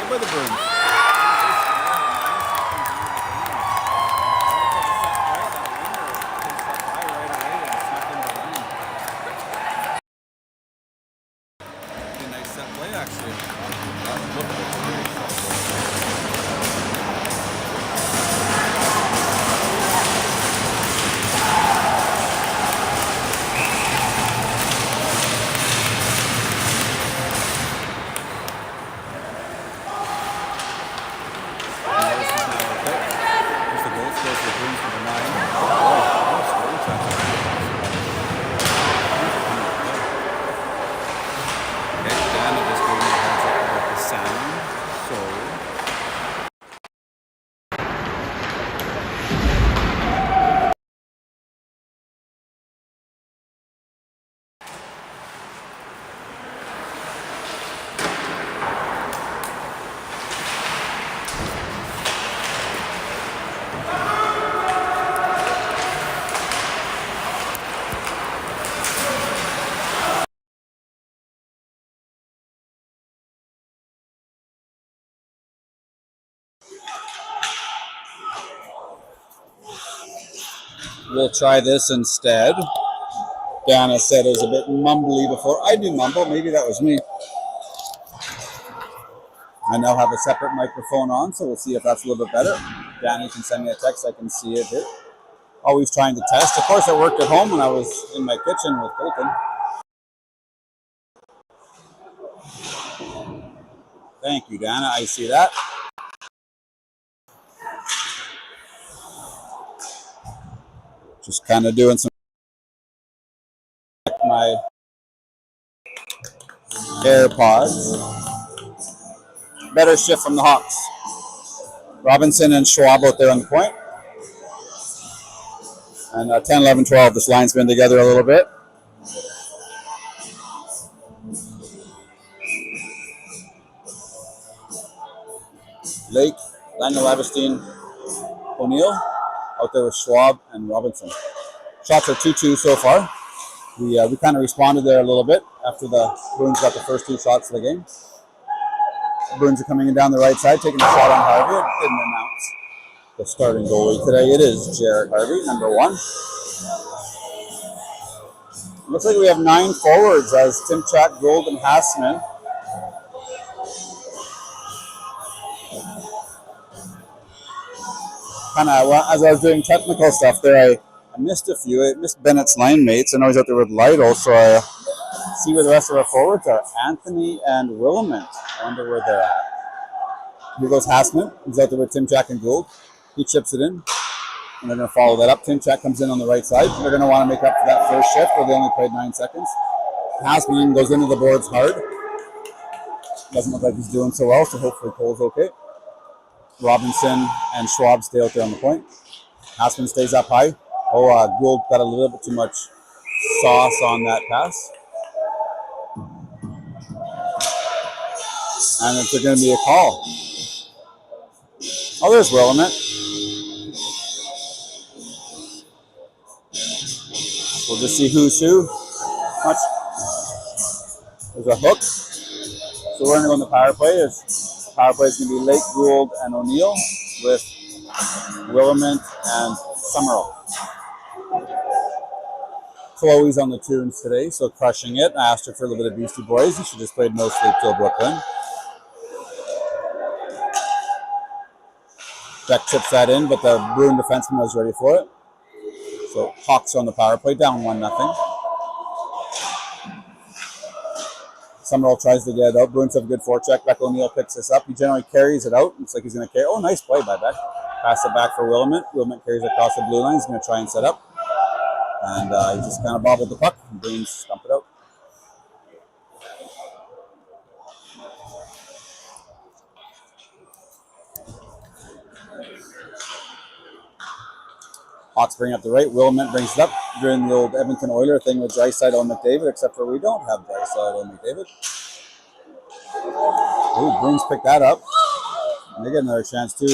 by the Bruins. Nice set play, actually. We'll try this instead. Dana said it was a bit mumbly before. I do mumble. Maybe that was me. I now have a separate microphone on, so we'll see if that's a little bit better. Dana, you can send me a text. I can see it here. Always trying to test. Of course, I worked at home when I was in my kitchen with Colton. Thank you, Dana. I see that. Just kind of doing some my AirPods. Better shift from the Hawks. Robinson and Schwab out there on the point. And 10, 11, 12, this line's been together a little bit. Lake, Daniel Lavestein, O'Neill, out there with Schwab and Robinson. Shots are 2-2 so far. We kind of responded there a little bit after the Bruins got the first 2 shots of the game. The Bruins are coming in down the right side, taking a shot on Harvey. It didn't announce the starting goalie today. It is Jared Harvey, number 1. Looks like we have 9 forwards as Timchak, Gould, and Hassman. Kind of, as I was doing technical stuff there, I missed a few. I missed Bennett's line mates. I know he's out there with Lytle, so I see where the rest of our forwards are. Anthony and Willamette. I wonder where they're at. Here goes Hassman. He's out there with Timchak and Gould. He chips it in, and they're going to follow that up. Timchak comes in on the right side. They're going to want to make up for that first shift where they only played 9 seconds. Hassman goes into the boards hard. Doesn't look like he's doing so well, so hopefully Cole's okay. Robinson and Schwab stay out there on the point. Hassman stays up high. Gould got a little bit too much sauce on that pass. And it's going to be a call. Oh, there's Willamette. We'll just see who's who. There's a hook. So we're going to go in the power play. The power play is going to be Lake, Gould, and O'Neill with Willamette and Summerall. Chloe's on the tunes today, so crushing it. I asked her for a little bit of Beastie Boys, and she just played No Sleep Till Brooklyn. Beck chips that in, but the Bruin defenseman was ready for it. So Hawks on the power play, down 1-0. Summerall tries to get it out. Bruins have a good forecheck. Beck O'Neill picks this up. He generally carries it out. Looks like he's going to carry. Oh, nice play by Beck. Pass it back for Willamette. Willamette carries it across the blue line. He's going to try and set up. And he just kind of bobbled the puck. And Bruins stump it out. Hawks bring up the right. Willamette brings it up. Doing the old Edmonton Oiler thing with Draisaitl and McDavid, except for we don't have Draisaitl and McDavid. Ooh, Bruins pick that up. And they get another chance too.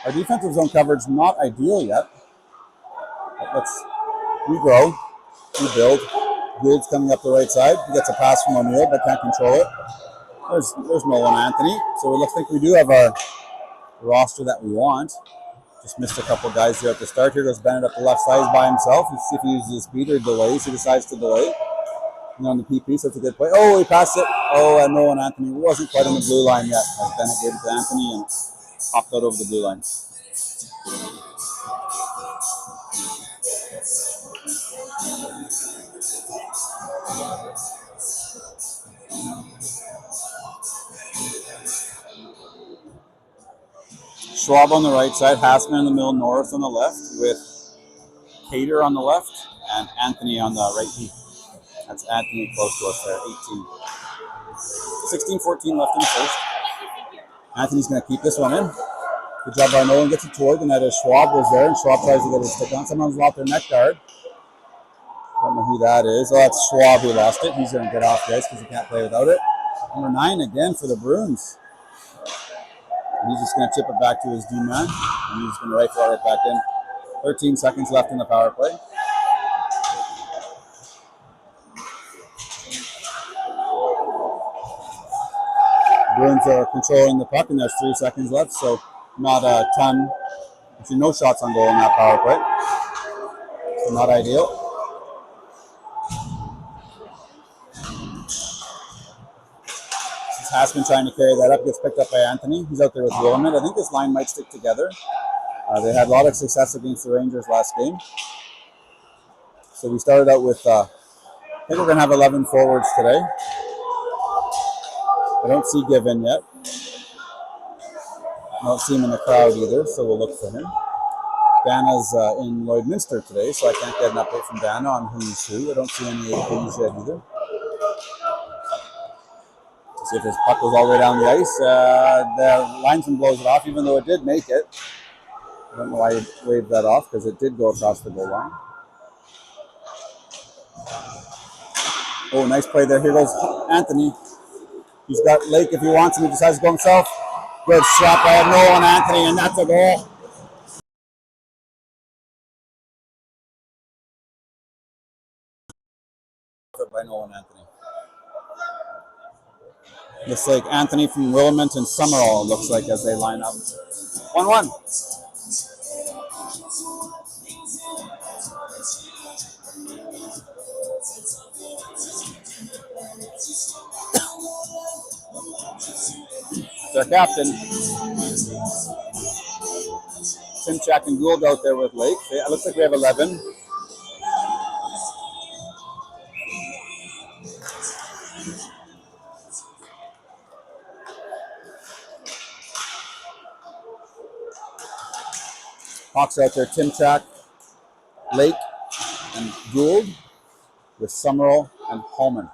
Our defensive zone coverage not ideal yet. But we grow. We build. Gould's coming up the right side. He gets a pass from O'Neill, but can't control it. There's Nolan Anthony. So it looks like we do have our roster that we want. Just missed a couple of guys here at the start. Here goes Bennett up the left side by himself. Let's see if he uses his speed or delays. He decides to delay. And on the PP, so it's a good play. Oh, he passed it. Oh, and Nolan Anthony wasn't quite on the blue line yet. As Bennett gave it to Anthony and popped out over the blue line. Schwab on the right side, Hassman in the middle, Norris on the left, with Cater on the left, and Anthony on the right. That's Anthony close to us there, 18. 16-14 left in the first. Anthony's going to keep this one in. Good job by Nolan, gets it toward the net as Schwab was there, and Schwab tries to get his stick on. Someone's lost their neck guard. Don't know who that is. Oh, that's Schwab who lost it. He's going to get off the ice because he can't play without it. Number 9 again for the Bruins. And he's just going to chip it back to his D-man, and he's going to rifle it right back in. 13 seconds left in the power play. Bruins are controlling the puck, and there's 3 seconds left, so not a ton. Actually, no shots on goal in that power play. So not ideal. Hassman trying to carry that up, gets picked up by Anthony. He's out there with Willamette. I think this line might stick together. They had a lot of success against the Rangers last game. So we started out with, I think we're going to have 11 forwards today. I don't see Given yet. I don't see him in the crowd either, so we'll look for him. Dana's in Lloydminster today, so I can't get an update from Dana on who's who. I don't see any who's yet either. Let's see if his puck goes all the way down the ice. The linesman blows it off, even though it did make it. I don't know why he waved that off, because it did go across the goal line. Oh, nice play there. Here goes Anthony. He's got Lake if he wants him. He decides to go himself. Good shot by Nolan Anthony, and that's a goal. By Nolan Anthony. Looks like Anthony from Willamette and Summerall, looks like, as they line up. 1-1. Their captain, Simchak and Gould out there with Lake. It looks like we have 11. Hawks out there, Timchak, Lake, and Gould with Summerall and Holman.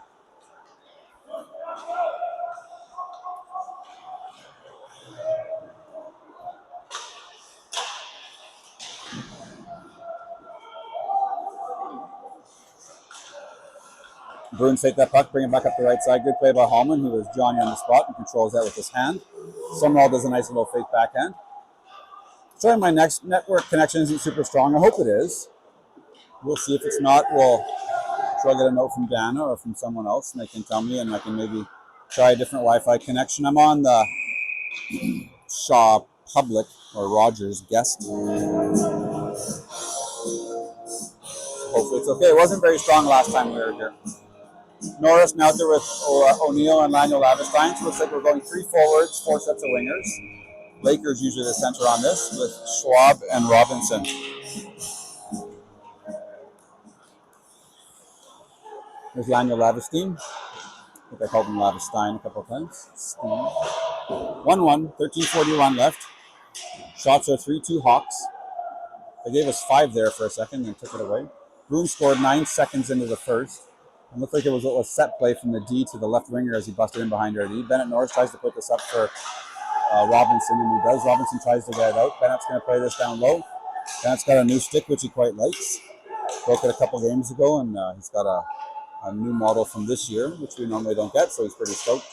Bruins take that puck, bring it back up the right side. Good play by Holman, who was Johnny on the spot and controls that with his hand. Summerall does a nice little fake backhand. Sorry, my next network connection isn't super strong. I hope it is. We'll see. If it's not, we'll try to get a note from Dana or from someone else, and they can tell me, and I can maybe try a different Wi-Fi connection. I'm on the Shaw Public or Rogers guest. Hopefully it's okay. It wasn't very strong last time we were here. Norris now out there with O'Neill and Laniel Laverstein. So it looks like we're going 3 forwards, 4 sets of wingers. Lakers usually the center on this with Schwab and Robinson. There's Laniel Laverstein. I think I called him Laverstein a couple of times. 1-1, 13:41 left. Shots are 3-2 Hawks. They gave us 5 there for a second and took it away. Bruins scored 9 seconds into the first. It looked like it was a set play from the D to the left winger as he busted in behind our D. Bennett Norris tries to put this up for Robinson, and he does. Robinson tries to get it out. Bennett's going to play this down low. Bennett's got a new stick, which he quite likes. Broke it a couple games ago, and he's got a new model from this year, which we normally don't get, so he's pretty stoked.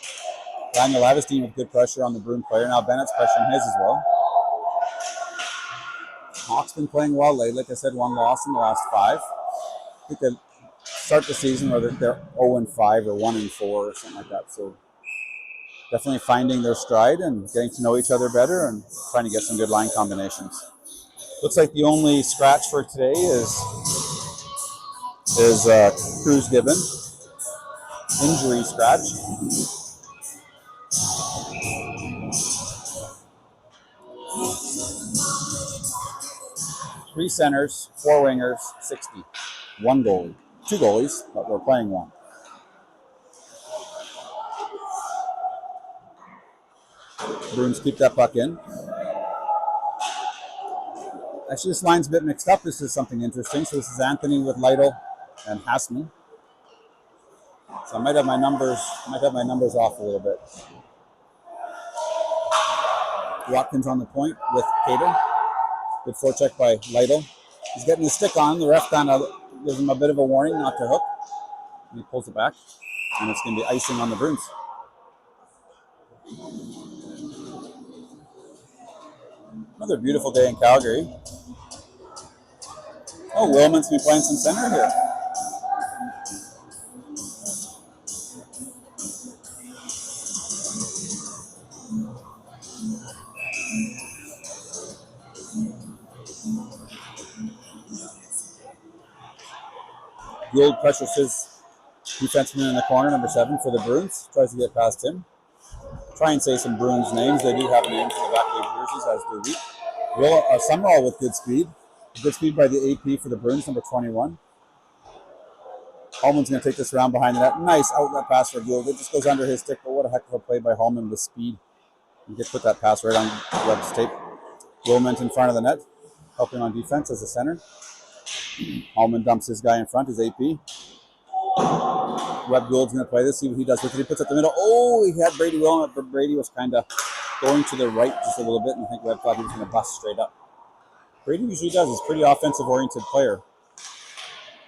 Daniel Laverstein with good pressure on the Bruin player. Now Bennett's pressuring his as well. Hawks been playing well lately. Like I said, 1 loss in the last 5. I think they start the season where they're 0-5 or 1-4 or something like that. So definitely finding their stride and getting to know each other better and trying to get some good line combinations. Looks like the only scratch for today is Cruz Given. Injury scratch. Three centers, 4 wingers, 60. 1 goalie. 2 goalies, but we're playing 1. Bruins keep that puck in. Actually, this line's a bit mixed up. This is something interesting. So this is Anthony with Lytle and Hasman. So I might have my numbers off a little bit. Watkins on the point with Cater. Good forecheck by Lytle. He's getting the stick on. The ref kind of gives him a bit of a warning not to hook. And he pulls it back. And it's going to be icing on the Bruins. Another beautiful day in Calgary. Oh, Wilman's been playing some center here. Gould pressures his defenseman in the corner, number 7 for the Bruins. Tries to get past him. Try and say some Bruins names. They do have names in the back of their jerseys, as do we. Summerall with good speed. Good speed by the AP for the Bruins, number 21. Hallman's going to take this around behind the net. Nice outlet pass for Gould. It just goes under his stick, but what a heck of a play by Hallman with speed. You get put that pass right on Webb's tape. Wilment in front of the net, helping on defense as a center. Hallman dumps his guy in front, his AP. Webb Gould's going to play this, see what he does with it. He puts it in the middle. Oh, he had Brady Wilment, but Brady was kind of going to the right just a little bit, and I think Webb thought he was going to bust straight up. Brady usually does. He's a pretty offensive-oriented player.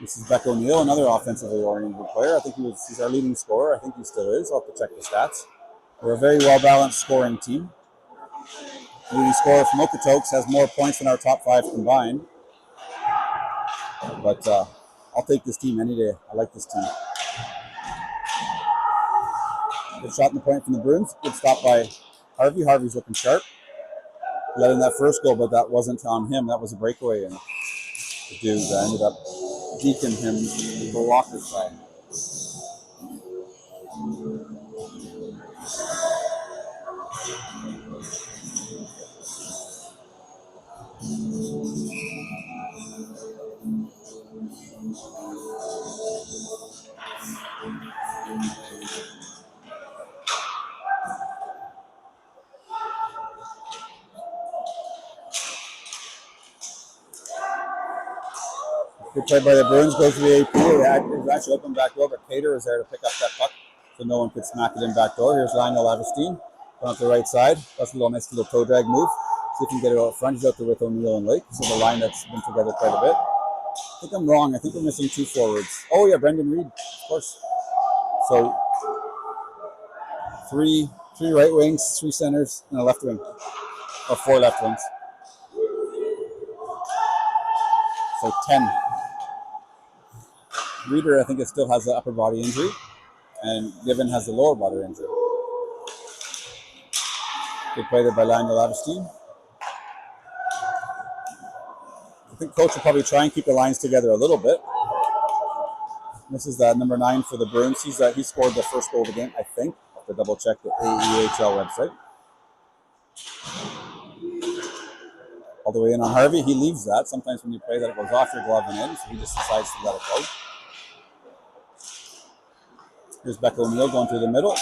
This is Beck O'Neill, another offensively oriented player. I think he's our leading scorer. I think he still is. I'll have to check the stats. We're a very well-balanced scoring team. The leading scorer from Okotoks has more points than our top 5 combined. But I'll take this team any day. I like this team. Good shot in the point from the Bruins. Good stop by Harvey. Harvey's looking sharp. Let in that first goal, but that wasn't on him. That was a breakaway, and the dude ended up deking him to the locker side. Good play by the Bruins, goes to the AP. It was actually open back door, but Cater was there to pick up that puck so no one could smack it in back door. Here's Lionel Lavestine on the right side. That's a nice little toe drag move. See if he can get it out front. He's out there with O'Neill and Lake. So the line that's been together quite a bit. I think I'm wrong. I think we're missing 2 forwards. Oh, yeah, Brendan Reed, of course. So 3 right wings, 3 centers, and a left wing. Or 4 left wings. So 10. Reeder, I think, it still has the upper body injury, and Given has the lower body injury. Good play there by Lionel Lavestine. I think coach will probably try and keep the lines together a little bit. This is that number 9 for the Bruins. He scored the first goal of the game, I think. I'll have to double check the AEHL website. All the way in on Harvey. He leaves that. Sometimes when you play that, it goes off your glove and in, so he just decides to let it go. Here's Beck O'Neill going through the middle. A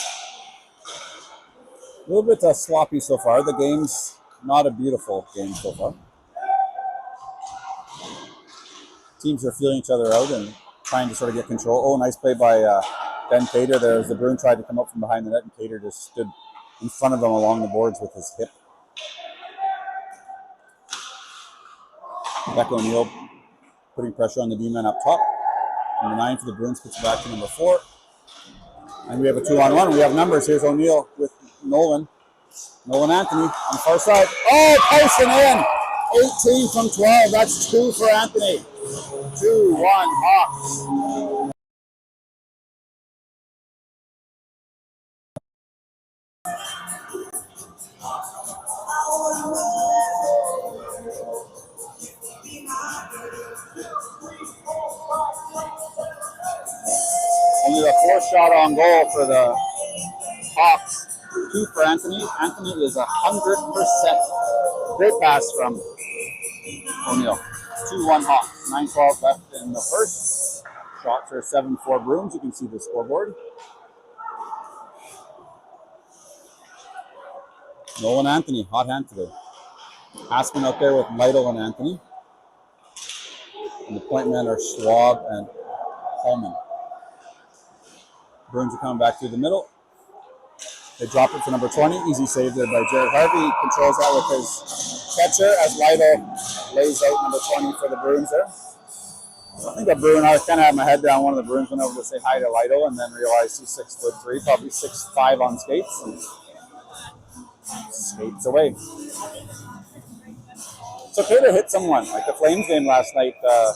little bit sloppy so far. The game's not a beautiful game so far. Teams are feeling each other out and trying to sort of get control. Oh, nice play by Ben Cater there as the Bruin tried to come up from behind the net, and Cater just stood in front of him along the boards with his hip. Beck O'Neill putting pressure on the D-man up top. Number 9 for the Bruins puts it back to number 4. And we have a 2-on-1. We have numbers. Here's O'Neill with Nolan. Nolan Anthony on the far side. Oh, Tyson in! 18 from 12. That's 2 for Anthony. 2-1 Hawks. Only the 4th shot on goal for the Hawks. 2 for Anthony. Anthony is 100%. Great pass from O'Neill. 2-1 Hawks. 9:12 left in the first. Shots are 7-4 Bruins. You can see the scoreboard. Nolan Anthony, hot hand today. Aspen out there with Lytle and Anthony. And the point men are Schwab and Holman. Bruins are coming back through the middle. They drop it for number 20. Easy save there by Jared Harvey. He controls that with his catcher as Lytle lays out number 20 for the Bruins there. I think a Bruin, I kind of had my head down. One of the Bruins went over to say hi to Lytle and then realized he's 6'3", probably 6'5" on skates. And skates away. It's okay to hit someone. Like the Flames game last night, the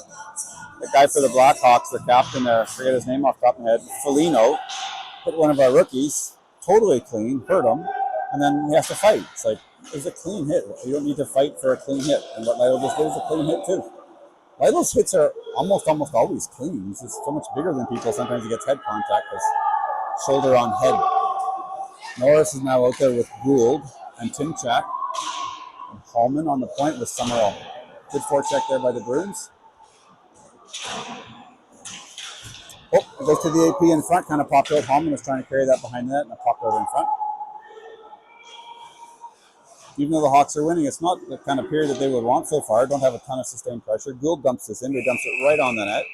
guy for the Blackhawks, the captain there, I forget his name off the top of my head, Foligno, hit one of our rookies, totally clean, hurt him, and then he has to fight. It's like, it's a clean hit. You don't need to fight for a clean hit. And what Lytle just did is a clean hit too. Lytle's hits are almost always clean. He's just so much bigger than people. Sometimes he gets head contact because shoulder on head. Norris is now out there with Gould and Timchak. Hallman on the point with Summerall. Good forecheck there by the Bruins. Oh, it goes to the AP in front, kind of popped out. Hallman was trying to carry that behind the net, and it popped out in front. Even though the Hawks are winning, it's not the kind of period that they would want so far. Don't have a ton of sustained pressure. Gould dumps this in. He dumps it right on the net.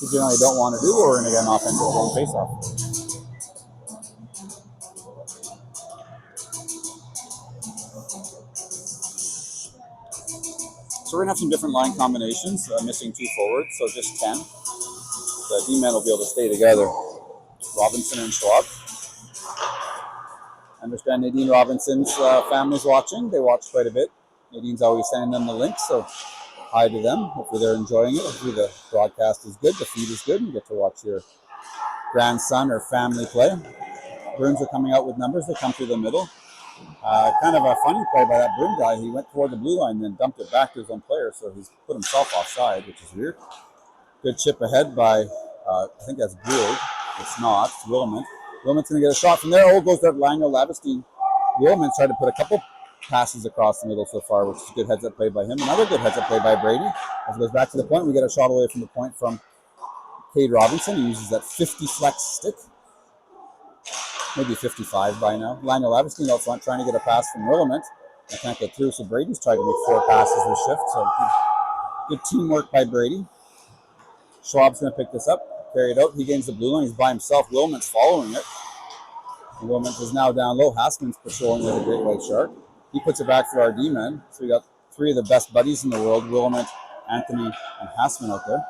You generally don't want to do, or we're going to get an offensive zone faceoff. So we're going to have some different line combinations, missing 2 forwards, so just 10. The D-men will be able to stay together. Robinson and Schwab. I understand Nadine Robinson's family's watching. They watch quite a bit. Nadine's always sending them the links, so hi to them. Hopefully they're enjoying it. Hopefully the broadcast is good, the feed is good, and you get to watch your grandson or family play. Bruins are coming out with numbers. They come through the middle. Kind of a funny play by that Bruin guy. He went toward the blue line and then dumped it back to his own player, so he's put himself offside, which is weird. Good chip ahead by, I think that's Gould. It's not. It's Willemant. Willemant's going to get a shot from there. Oh, goes to Lango Lavestein. Willemant's tried to put a couple passes across the middle so far, which is a good heads-up play by him. Another good heads-up play by Brady. As it goes back to the point, we get a shot away from the point from Cade Robinson. He uses that 50 flex stick. Maybe 55 by now. Lango Lavestein out front trying to get a pass from Willemant. I can't get through, so Brady's tried to make 4 passes this shift. So good teamwork by Brady. Schwab's going to pick this up, carry it out. He gains the blue line. He's by himself. Willemant's following it. And Willemant is now down low. Hassman's patrolling with a great white shark. He puts it back for our D-men. So we got 3 of the best buddies in the world, Willemant, Anthony, and Hassman out there.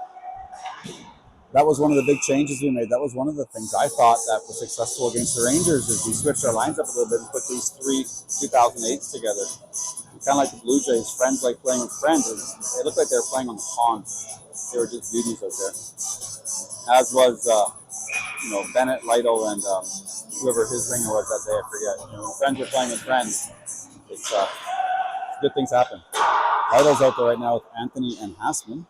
That was one of the big changes we made. That was one of the things I thought that was successful against the Rangers is we switched our lines up a little bit and put these 3 2008s together. Kind of like the Blue Jays, friends like playing with friends. It looked like they were playing on the pond. They were just beauties out there. As was, Bennett, Lytle, and whoever his ringer was that day, I forget. Friends were playing with friends. It's good things happen. Lytle's out there right now with Anthony and Hassman.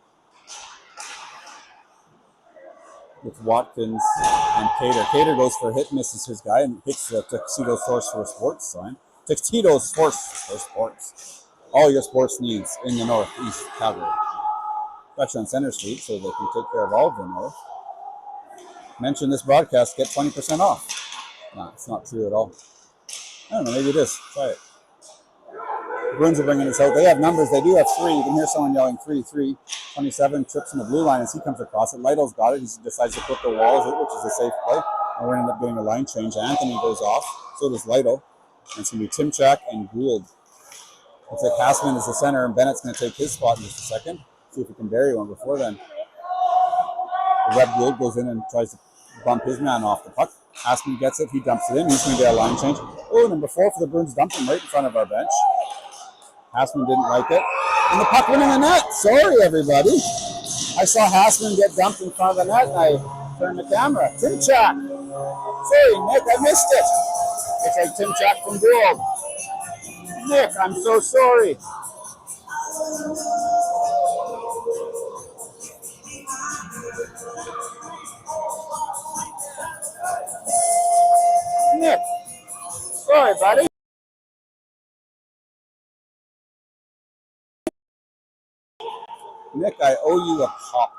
With Watkins and Cater. Cater goes for a hit, misses his guy, and hits the Tuxedo Source for Sports sign. Tuxedo Source for Sports. All your sports needs in the Northeast Calgary. Got you on Center Street so they can take care of all of the North. Mention this broadcast, get 20% off. No, it's not true at all. I don't know, maybe it is. Try it. The Bruins are bringing this out. They have numbers. They do have 3. You can hear someone yelling 3-3. 27 trips in the blue line as he comes across it. Lytle's got it. He decides to put the walls, which is a safe play. And we're going to end up doing a line change. Anthony goes off. So does Lytle. And it's going to be Timchak and Gould. Looks like Hassman is the center, and Bennett's going to take his spot in just a second. See if he can bury one before then. Red Gould goes in and tries to bump his man off the puck. Hassman gets it. He dumps it in. He's going to get a line change. Oh, number 4 for the Bruins dumped him right in front of our bench. Hassman didn't like it. And the puck went in the net. Sorry, everybody. I saw Hassman get dumped in front of the net, and I turned the camera. Timchak. Sorry, Nick, I missed it. It's like Timchak from Gould. Nick, I'm so sorry. Nick. Sorry, buddy. Nick, I owe you a pop.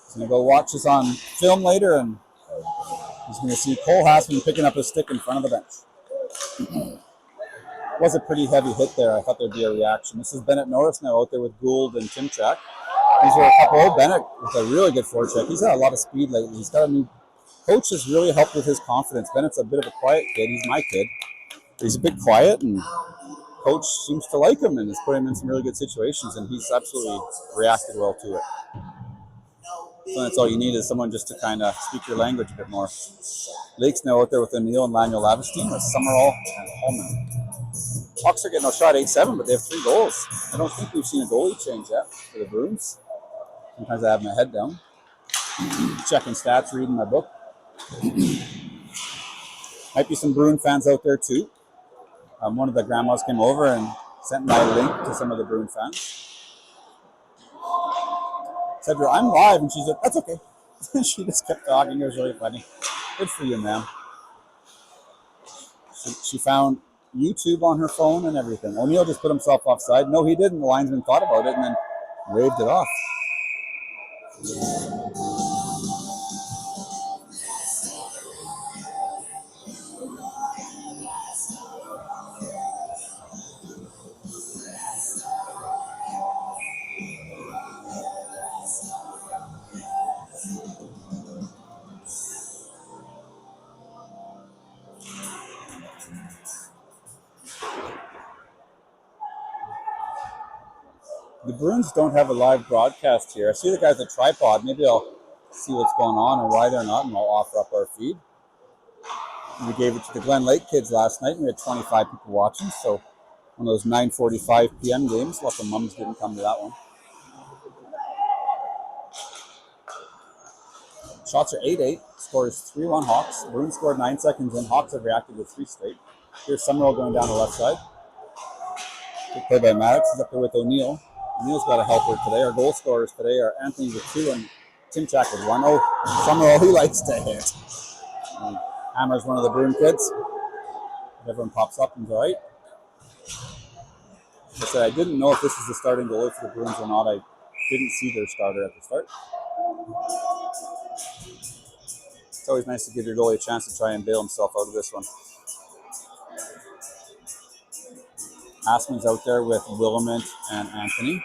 He's going to go watch this on film later, and he's going to see Cole Hassman picking up his stick in front of the bench. Was a pretty heavy hit there. I thought there'd be a reaction. This is Bennett Norris now out there with Gould and Timchak. These are a couple. Bennett with a really good forecheck. He's had a lot of speed lately. He's got a new coach has really helped with his confidence. Bennett's a bit of a quiet kid. He's my kid. He's a bit quiet, and coach seems to like him and has put him in some really good situations, and he's absolutely reacted well to it. So that's all you need is someone just to kind of speak your language a bit more. Lake's now out there with O'Neill and Lanyo Lavestein with Summerall and Holman. Hawks are getting a shot 8-7, but they have 3 goals. I don't think we've seen a goalie change yet for the Bruins. Sometimes I have my head down. Checking stats, reading my book. Might be some Bruin fans out there too. One of the grandmas came over and sent my link to some of the Bruin fans. Said to her, I'm live, and she said, that's okay. She just kept talking. It was really funny. Good for you, ma'am. She found YouTube on her phone and everything. O'Neill just put himself offside. No, he didn't. The linesman thought about it and then waved it off. The Bruins don't have a live broadcast here. I see the guys at the tripod. Maybe I'll see what's going on and why they're not, and I'll offer up our feed. We gave it to the Glen Lake kids last night, and we had 25 people watching, so one of those 9:45 p.m. games. Lots of mums didn't come to that one. Shots are 8-8. Score is 3-1 Hawks. Bruins scored 9 seconds in. Hawks have reacted with 3 straight. Here's Summerall going down the left side. Good play by Maddox. He's up there with O'Neill. O'Neill's got a helper today. Our goal scorers today are Anthony with 2 and Timchak with 1. Oh, Summerall, he likes to hit. Hammer's one of the Bruin kids. Everyone pops up and all right. I said I didn't know if this is the starting goalie for the Bruins or not. I didn't see their starter at the start. It's always nice to give your goalie a chance to try and bail himself out of this one. Asman's out there with Willamette and Anthony,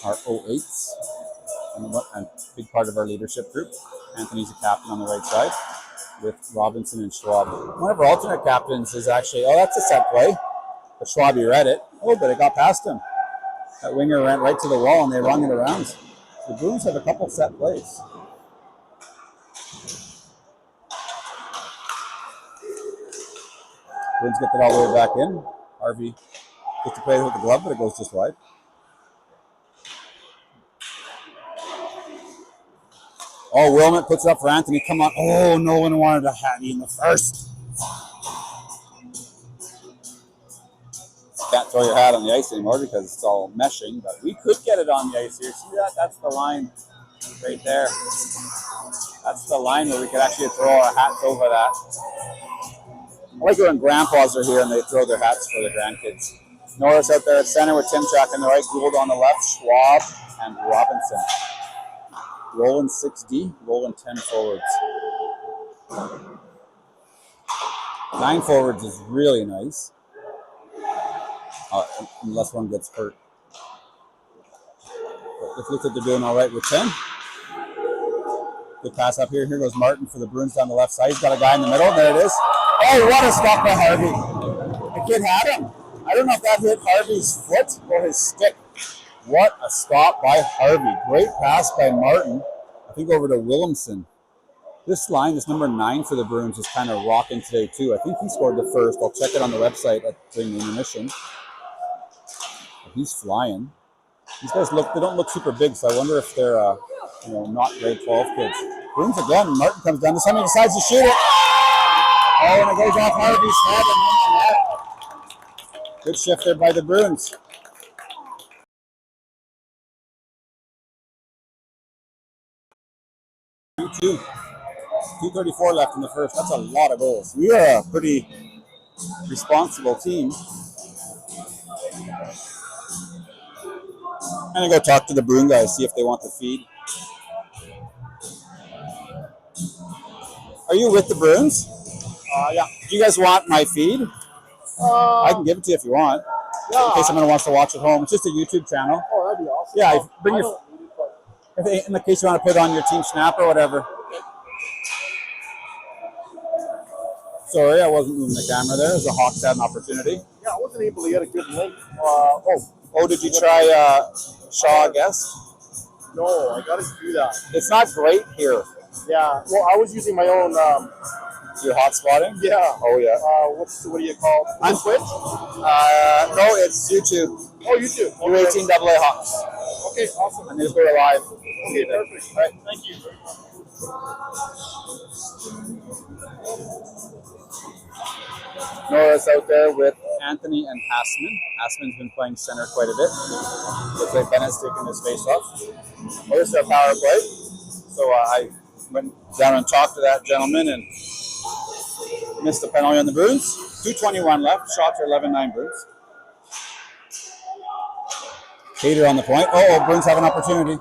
our 08s, and a big part of our leadership group. Anthony's a captain on the right side with Robinson and Schwab. One of our alternate captains is actually, that's a set play, but Schwab read it. Oh, but it got past him. That winger went right to the wall and they rung it around. The Bruins have a couple set plays. Bruins get that all the way back in. Harvey gets to play with the glove, but it goes just wide. Oh, Wilmot puts it up for Anthony. Come on. Oh, no one wanted a hat in the first. Can't throw your hat on the ice anymore because it's all meshing, but we could get it on the ice here. See that? That's the line right there. That's the line where we could actually throw our hats over that. I like it when grandpas are here and they throw their hats for the grandkids. Norris out there at center with Timchak on the right, Gould on the left, Schwab and Robinson. Rolling 6D, rolling 10 forwards. 9 forwards is really nice. Unless one gets hurt. But it looks like they're doing all right with 10. Good pass up here. Here goes Martin for the Bruins down the left side. He's got a guy in the middle. There it is. Oh, what a stop by Harvey. The kid had him. I don't know if that hit Harvey's foot or his stick. What a stop by Harvey. Great pass by Martin. I think over to Williamson. This line, this number 9 for the Bruins, is kind of rocking today too. I think he scored the first. I'll check it on the website during the intermission. He's flying. These guys they don't look super big, so I wonder if they're not grade 12 kids. Bruins again. Martin comes down. This time he decides to shoot it. Oh, and it goes off Harvey's head and in the net. Good shift there by the Bruins. 2-2. 2:34 left in the first. That's a lot of goals. We are a pretty responsible team. I'm going to go talk to the Bruin guys, see if they want the feed. Are you with the Bruins? Yeah. Do you guys want my feed? I can give it to you if you want. Yeah. In case someone wants to watch at home. It's just a YouTube channel. Oh, that'd be awesome. Yeah, Bring your. in the case you want to put it on your team snap or whatever. Sorry, I wasn't moving the camera there. As the Hawks had an opportunity. Yeah, I wasn't able to get a good link. Did you try Shaw, I guess? No, I gotta do that. It's not great here. Yeah, well, I was using my own. Your hotspotting? Yeah. Oh, yeah. What do you call it? On Twitch? No, it's YouTube. Oh, YouTube. U18 AA Hawks. Okay, awesome. And just go live. Okay, perfect. All right. Thank you. Nora's out there with Anthony and Asman. Asman's been playing center quite a bit. Looks like Bennett's taking his face off. Well, this is our power play. So I went down and talked to that gentleman and missed the penalty on the Bruins. 2:21 left. Shots are 11-9 Bruins. Cater on the point. Oh, Bruins have an opportunity.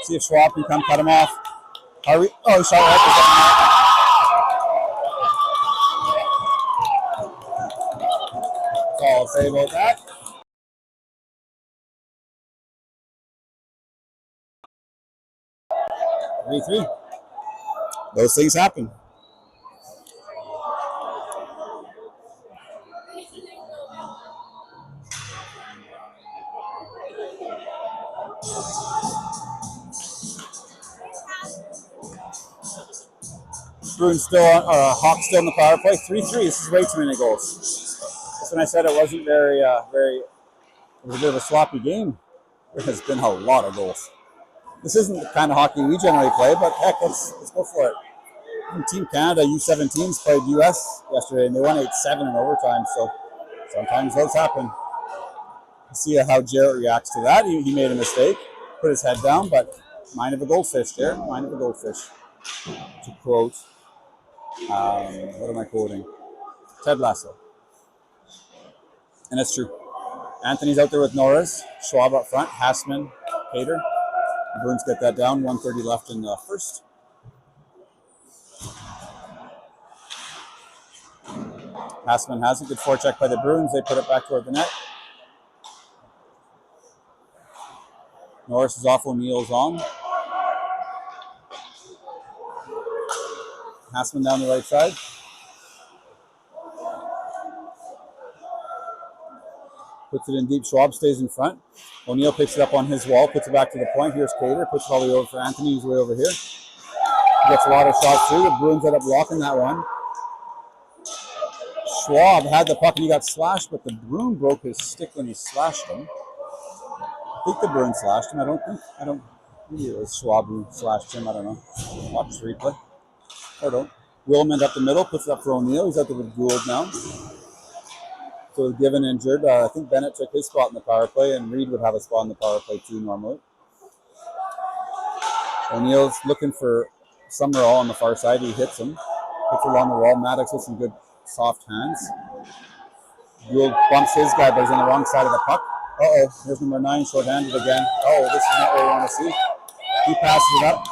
See if Schwab can come cut him off. Harvey. Oh, he shot right. That's all I'll say about that. 3-3. Those things happen. Bruins still on, Hawks still in the power play. 3-3. This is way too many goals. That's when I said it wasn't very. It was a bit of a sloppy game. There has been a lot of goals. This isn't the kind of hockey we generally play, but heck, let's go for it. Team Canada U17s played US yesterday, and they won 8-7 in overtime. So sometimes those happen. See how Jarrett reacts to that. He made a mistake, put his head down, but mind of a goldfish, Jarrett. Mind of a goldfish. To quote, what am I quoting? Ted Lasso. And it's true. Anthony's out there with Norris, Schwab up front, Hassman, Cater. The Bruins get that down. 1:30 left in the first. Hassman has a good forecheck by the Bruins. They put it back toward the net. Norris is off. O'Neill's on. Hassman down the right side. Puts it in deep. Schwab stays in front. O'Neill picks it up on his wall, puts it back to the point. Here's Cater, puts it all the way over for Anthony. He's way over here. Gets a lot of shots through. The Bruins end up blocking that one. Schwab had the puck and he got slashed, but the Bruin broke his stick when he slashed him. I think the Bruin slashed him. Maybe it was Schwab who slashed him. I don't know. Watch the replay. Or don't. Wilman up the middle, puts it up for O'Neill. He's out there with Gould now. So given injured, I think Bennett took his spot in the power play, and Reed would have a spot in the power play too normally. O'Neill's looking for Summerall on the far side. He hits him. Puts it along the wall. Maddox with some good soft hands. Gould bumps his guy, but he's on the wrong side of the puck. Uh-oh, here's number 9, short-handed again. Oh, this is not what we want to see. He passes it up.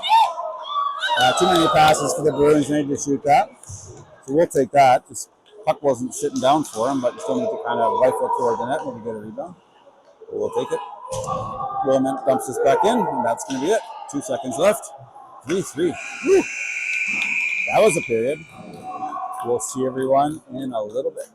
Too many passes for the Bruins. They need to shoot that. So we'll take that. This puck wasn't sitting down for him, but you still need to kind of rifle it toward the net when we get a rebound. But we'll take it. Willman dumps this back in, and that's going to be it. 2 seconds left. 3-3. Woo! That was a period. We'll see everyone in a little bit.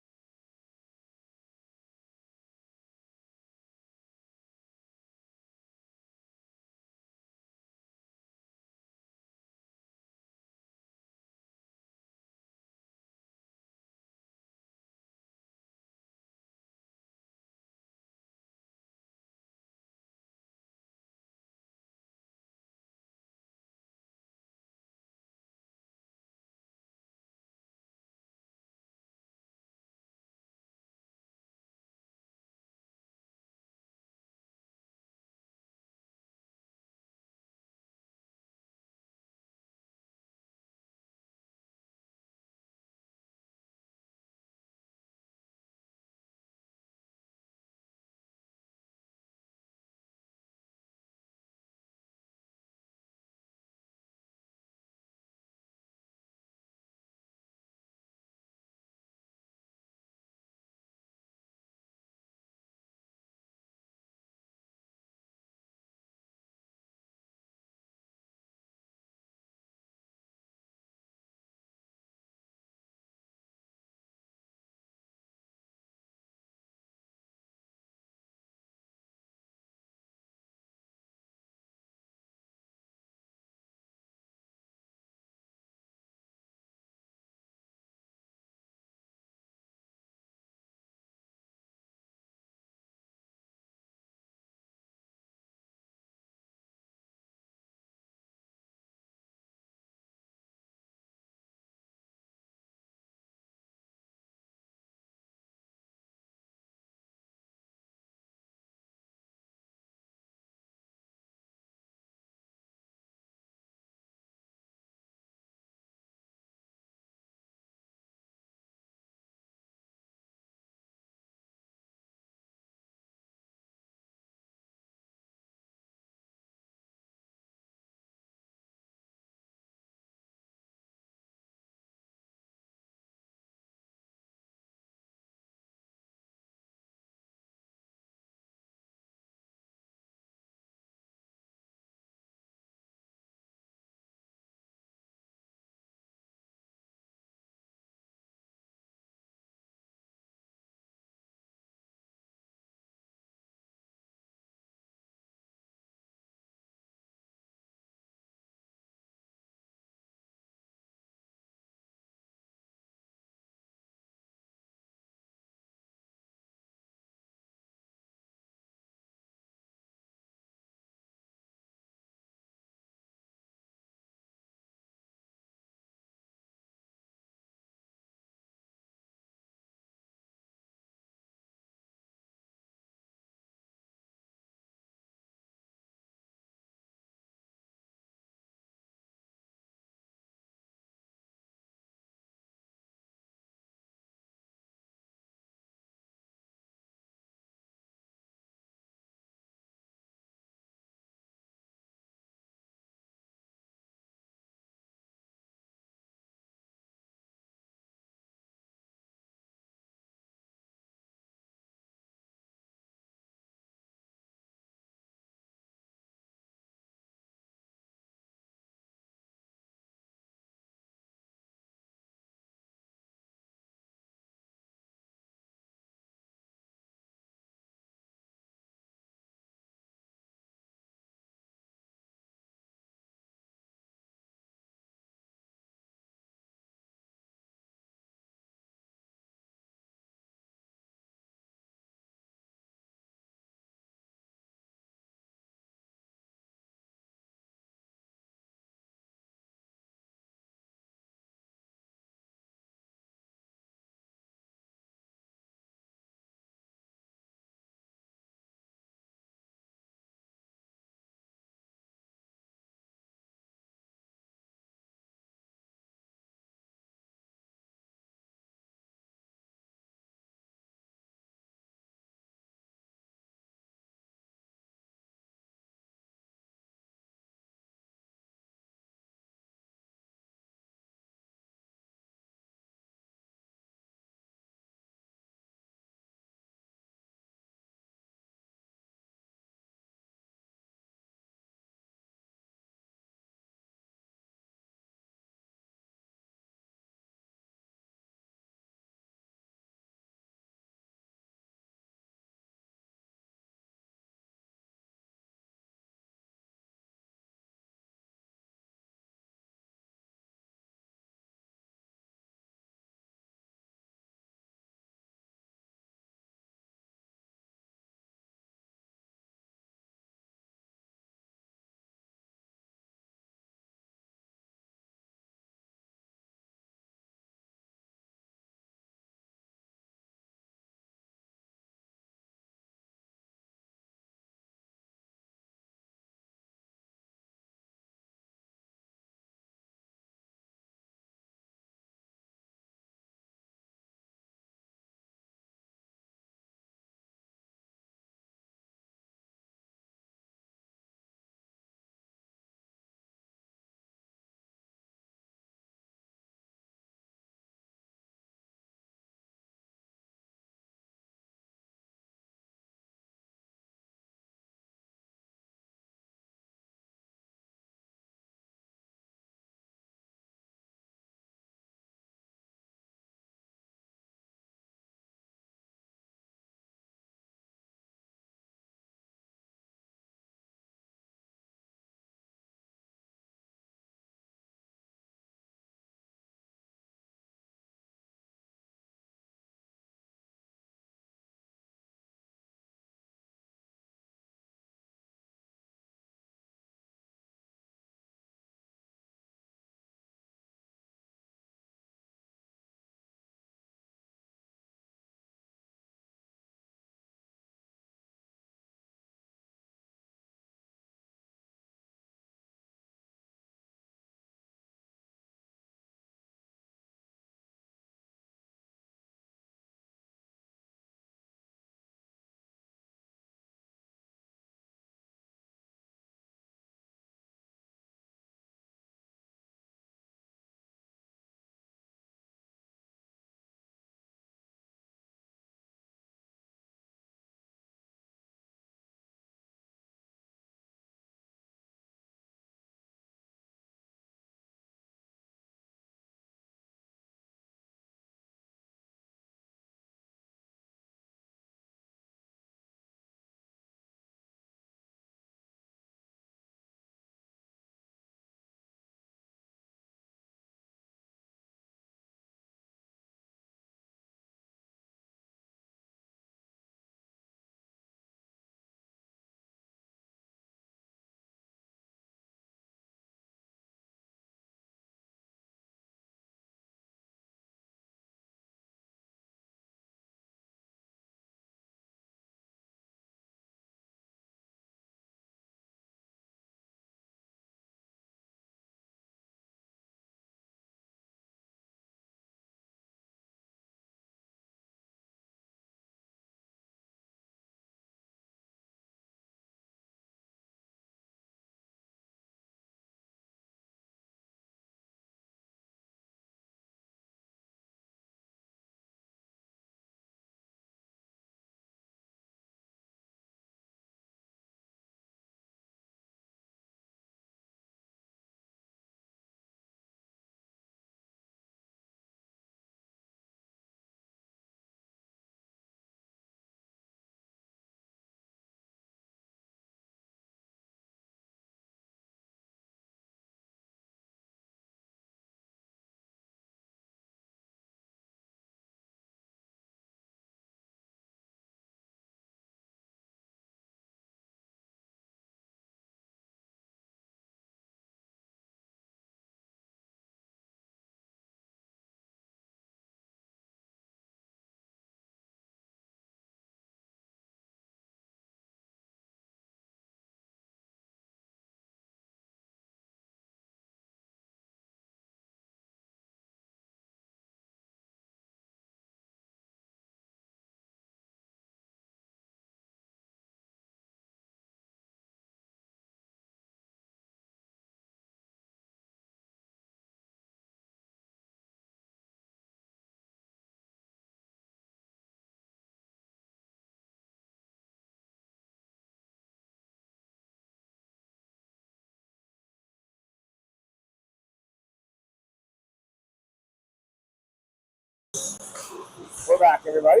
we're back, everybody.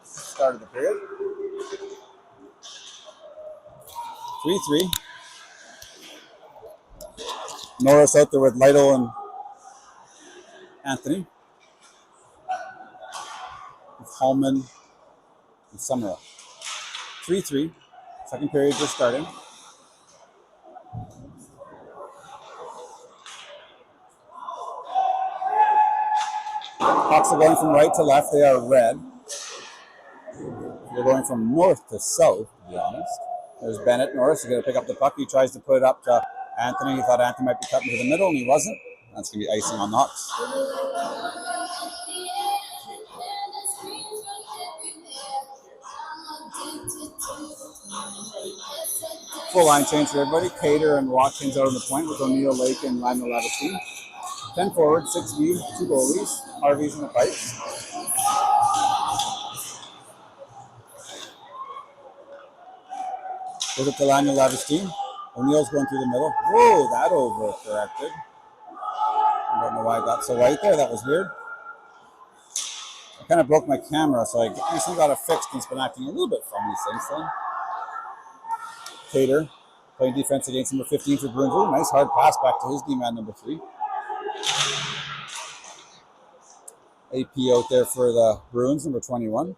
Start of the period. 3-3. Norris out there with Lytle and Anthony. With Hallman and Summerall. 3-3. Second period just starting. Pucks are going from right to left. They are red. They're going from north to south, to be honest. There's Bennett. Norris is going to pick up the puck. He tries to put it up to Anthony. He thought Anthony might be cutting to the middle, and he wasn't. That's going to be icing on Knox. Full line change for everybody. Cater and Watkins out on the point with O'Neill, Lake, and Lionel Lavastine. 10 forward, 6 D, 2 goalies. Harvey's in the pipes. Goes up to Lionel Lavastine. O'Neill's going through the middle. Whoa, that overcorrected. I don't know why I got so white there. That was weird. I kind of broke my camera, so I recently got it fixed and it's been acting a little bit funny since then. Cater playing defense against number 15 for Bruins. Ooh, nice hard pass back to his D-man, number 3. AP out there for the Bruins, number 21.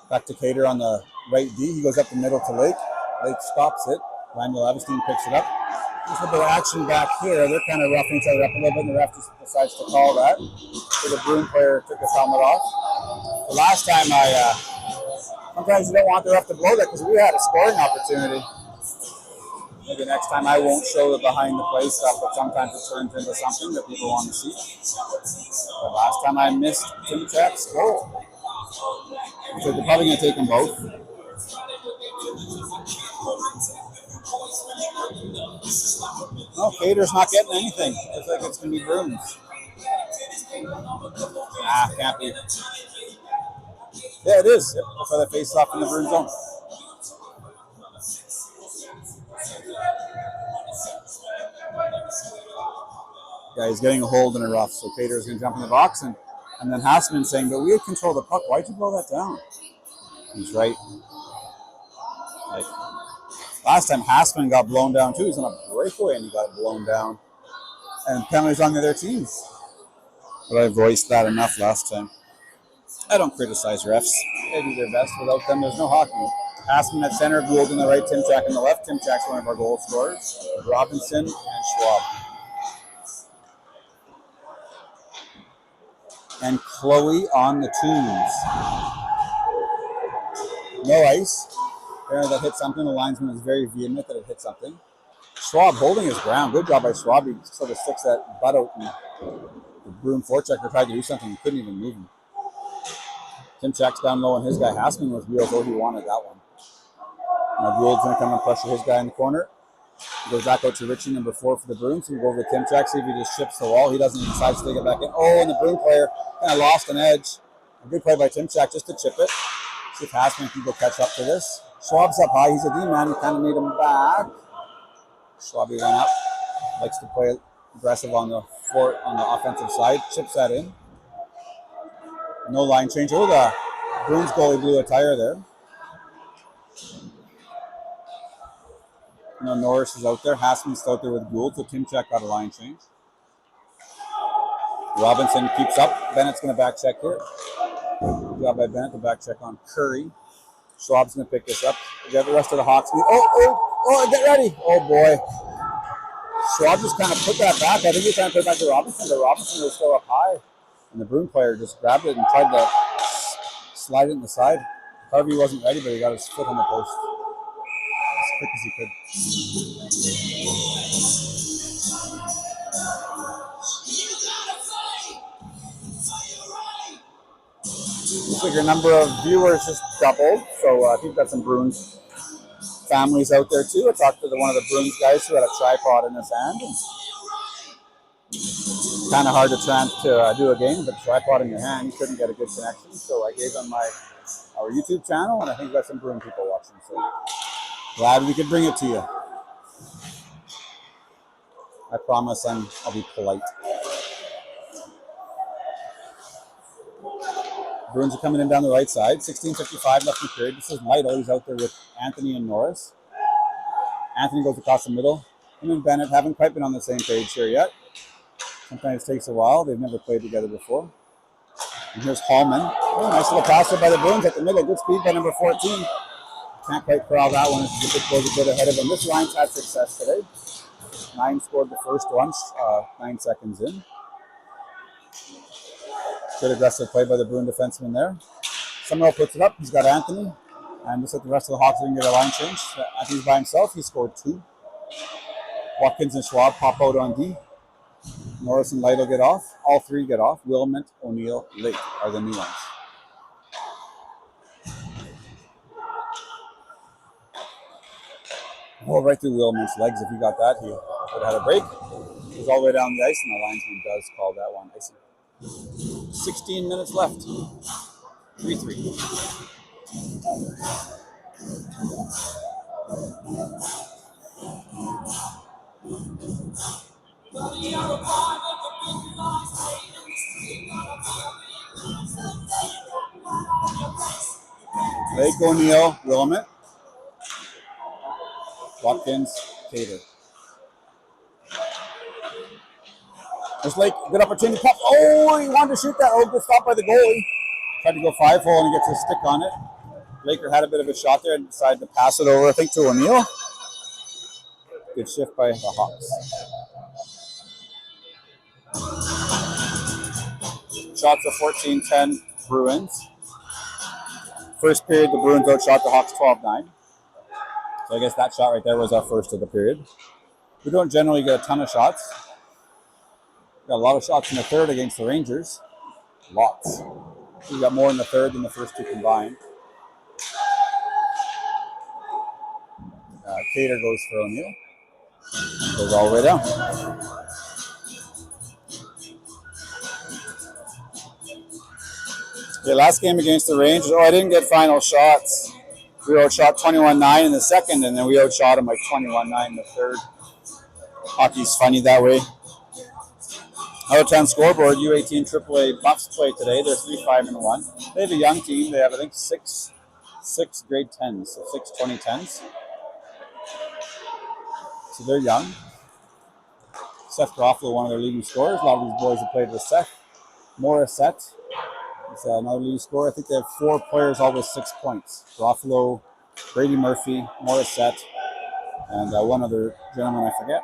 Back to Cater on the right D. He goes up the middle to Lake. Lake stops it. Lionel Lavastine picks it up. There's a bit of action back here. They're kind of roughing each other up a little bit, and the ref just decides to call that. So the Bruin player took his helmet off. The last time sometimes you don't want the ref to blow that because we had a scoring opportunity. Maybe next time I won't show the behind the play stuff, but sometimes it turns into something that people want to see. The last time I missed Tim Chap's goal. So they're probably going to take them both. No, Cater's not getting anything. Looks like it's going to be Bruins. Can't be. Yeah, it is. Yep, that's why they face off in the Bruins zone. Yeah, he's getting a hold in a rough, so Cater is going to jump in the box, and then Hassman saying, but we had control of the puck. Why'd you blow that down? He's right. Like, last time Hassman got blown down too. He's on a breakaway and he got blown down. And penalties on the other teams. But I voiced that enough last time. I don't criticize refs. They do their best. Without them, there's no hockey. Hassman at center, Gould on the right, Timchak on the left. Timchak's one of our goal scorers. Robinson and Schwab. And Chloe on the tunes. No ice. There, that hit something. The linesman is very vehement that it hit something. Schwab holding his ground. Good job by Schwab. He sort of sticks that butt out. And the Bruin forechecker tried to do something. He couldn't even move him. Timchak's down low, and his guy Hassman was real though. He wanted that one. Now Gould's going to come and pressure his guy in the corner. He goes back out to Richie, number 4 for the Bruins. He will go over to Timchak, see if he just chips the wall. He doesn't. He decides to take it back in. Oh, and the Bruin player kind of lost an edge. A good play by Timchak just to chip it. See if Hassman can go catch up to this. Schwab's up high. He's a D-man. He kind of made him back. Schwab went up. Likes to play aggressive on the offensive side. Chips that in. No line change. Oh, the Bruins goalie blew a tire there. No, Norris is out there. Hassman's out there with Gould, so Timchak got a line change. Robinson keeps up. Bennett's going to back check here. Good job by Bennett to back check on Curry. Schwab's going to pick this up. We got the rest of the Hawks. Oh, get ready. Oh, boy. Schwab just kind of put that back. I think he was trying to put it back to Robinson, but Robinson was still up high. And the Bruin player just grabbed it and tried to slide it in the side. Harvey wasn't ready, but he got his foot on the post as quick as he could. Looks like your number of viewers just doubled, so I think we've got some Bruins families out there too. I talked to one of the Bruins guys who had a tripod in his hand. Kind of hard to do a game, but tripod in your hand, you couldn't get a good connection. So I gave him our YouTube channel, and I think we've got some Bruin people watching. So glad we could bring it to you. I promise I'll be polite. Bruins are coming in down the right side. 16:55 left in the period. This is Lytle. He's out there with Anthony and Norris. Anthony goes across the middle. Him and Bennett haven't quite been on the same page here yet. Sometimes it takes a while. They've never played together before. And here's Hallman. Oh, nice little pass there by the Bruins at the middle. Good speed by number 14. Can't quite corral that one. The big goes a bit ahead of him. This line's had success today. 9 scored the first one, 9 seconds in. Good aggressive play by the Bruin defenseman there. Summerall puts it up. He's got Anthony. And looks like the rest of the Hawks are going to get a line change. Anthony's by himself. He scored 2. Watkins and Schwab pop out on D. Norris and Lytle get off. All 3 get off. Wilmot, O'Neill, Lake are the new ones. Oh, right through Wilmot's legs. If he got that, he would have had a break. He was all the way down the ice, and the linesman does call that one icing. 16 minutes left. 3-3. Lake, O'Neill, Wilmot, Watkins, Cater. There's Lake, good opportunity. Pop. Oh, he wanted to shoot that. Oh, good stop by the goalie. Tried to go 5-hole and he gets his stick on it. Laker had a bit of a shot there and decided to pass it over, I think, to O'Neill. Good shift by the Hawks. Shots of 14-10 Bruins. First period, the Bruins outshot the Hawks 12-9. So I guess that shot right there was our first of the period. We don't generally get a ton of shots. We got a lot of shots in the third against the Rangers. Lots. We got more in the third than the first 2 combined. Cater goes for O'Neill. Goes all the way down. The last game against the Rangers, I didn't get final shots. We outshot 21-9 in the second, and then we outshot them like 21-9 in the third. Hockey's funny that way. Out of 10 scoreboard, U18 AAA Buffs play today. They're 3-5-1. They have a young team. They have, I think, six grade 10s, so 6 2010s. So they're young. Seth Garofalo, one of their leading scorers. A lot of these boys have played with Seth. Morissette is another leading scorer. I think they have 4 players all with 6 points. Garofalo, Brady Murphy, Morissette, and one other gentleman I forget.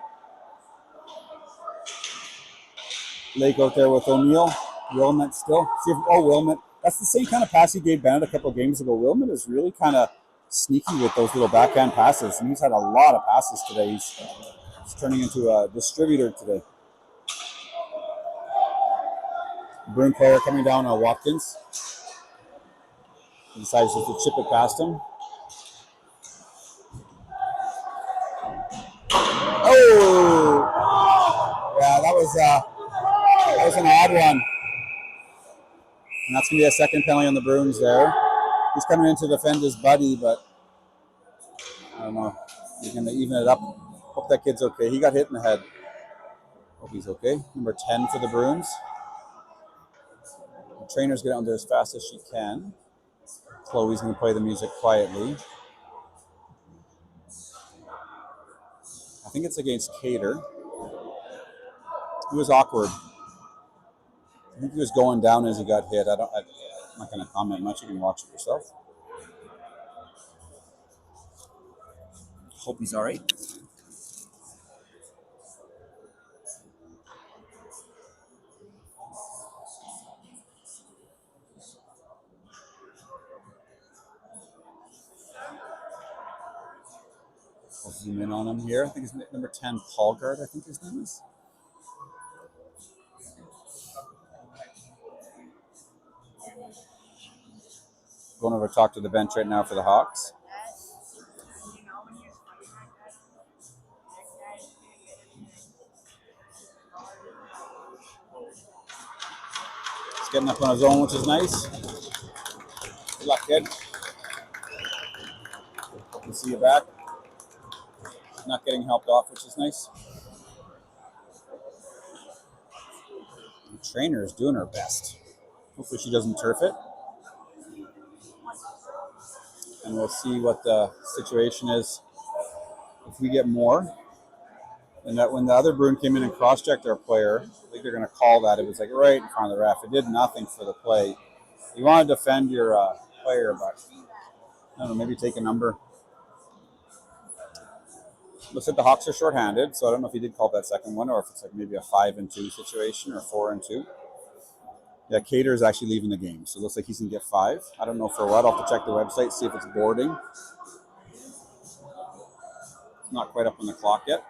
Lake out there with O'Neill. Wilmot still. Wilmot. That's the same kind of pass he gave Bennett a couple of games ago. Wilmot is really kind of sneaky with those little backhand passes, and he's had a lot of passes today. He's turning into a distributor today. Bruin player coming down on Watkins. He decides just to chip it past him. Oh! Yeah, that was an odd one. And that's going to be a second penalty on the Bruins there. He's coming in to defend his buddy, but I don't know. He's going to even it up. Hope that kid's okay. He got hit in the head. Hope he's okay. Number 10 for the Bruins. The trainers get out there as fast as she can. Chloe's going to play the music quietly. I think it's against Cater. It was awkward. I think he was going down as he got hit. I'm not going to comment much. You can watch it yourself. Hope he's all right. I'll zoom in on him here. I think it's number 10, Paulgard, I think his name is. Going over to talk to the bench right now for the Hawks. He's getting up on his own, which is nice. Good luck, kid. Hope to see you back. Not getting helped off, which is nice. The trainer is doing her best. Hopefully she doesn't turf it. And we'll see what the situation is if we get more. And that when the other Bruin came in and cross-checked our player, I think they're going to call that. It was like right in front of the ref. It did nothing for the play. You want to defend your player, but I don't know, maybe take a number. Looks like the Hawks are shorthanded, so I don't know if he did call that second one or if it's like maybe a 5-2 situation or 4-2. Yeah, Cater is actually leaving the game, so it looks like he's going to get 5. I don't know for what. I'll have to check the website, see if it's boarding. It's not quite up on the clock yet.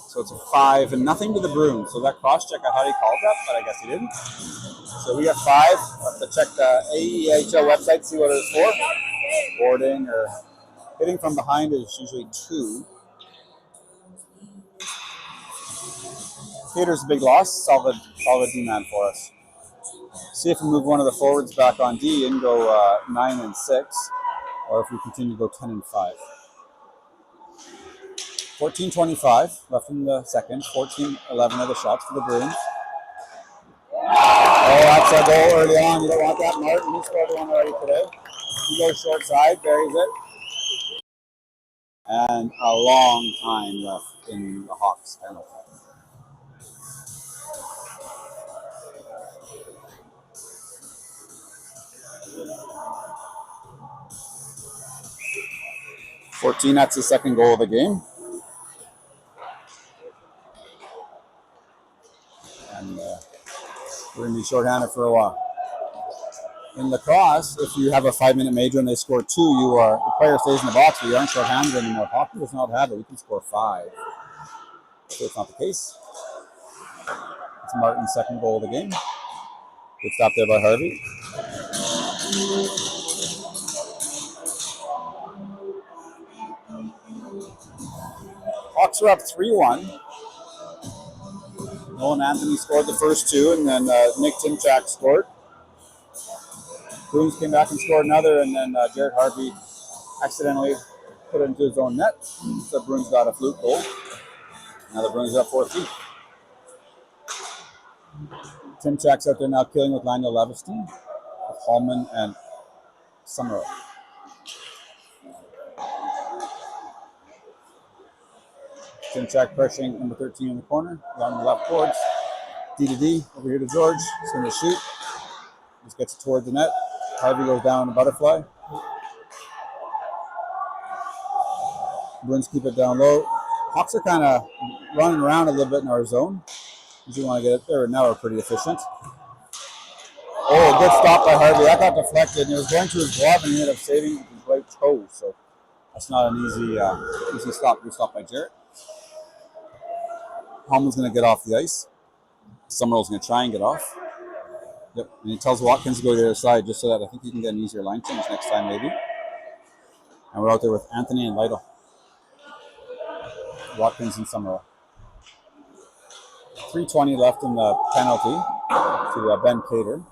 So it's a 5 and nothing to the Bruins. So that cross-check, I thought he called that, but I guess he didn't. So we got 5. I'll have to check the AEHL website, see what it was for. Boarding or hitting from behind is usually 2. Cater's a big loss. Solid D-man for us. See if we move one of the forwards back on D and go 9 and 6, or if we continue to go 10 and 5. 14:25 left in the second. 14-11 of the shots for the Bruins. Oh, that's a goal early on. You don't want that, Martin. He scored one already today. He goes short side, buries it. And a long time left in the Hawks penalty. That's the second goal of the game. And we're going to be shorthanded for a while. In lacrosse, if you have a 5-minute major and they score 2, the player stays in the box, but you aren't shorthanded anymore. Hockey does not have it. We can score 5. So it's not the case. It's Martin's second goal of the game. Good stop there by Harvey. Hawks are up 3-1. Nolan Anthony scored the first 2, and then Nick Timchak scored. Bruins came back and scored another, and then Jared Harvey accidentally put it into his own net. So Bruins got a fluke goal. Now the Bruins are up 4-3. Timchak's out there now killing with Lionel Levistein, with Hallman and Summerall. Timchak pressuring number 13 in the corner, along the left boards. D to D, over here to George. He's going to shoot. Just gets it toward the net. Harvey goes down the butterfly. Bruins keep it down low. Hawks are kind of running around a little bit in our zone. Usually want to get it there, and now we're pretty efficient. Oh, good stop by Harvey. That got deflected, and it was going to his glove, and he ended up saving it with his right toe. So that's not an easy stop. Good stop by Jarrett. Hallman's going to get off the ice. Summerall's going to try and get off. Yep, and he tells Watkins to go to the other side just so that I think he can get an easier line change next time, maybe. And we're out there with Anthony and Lytle. Watkins and Summerall. 3:20 left in the penalty to Ben Cater.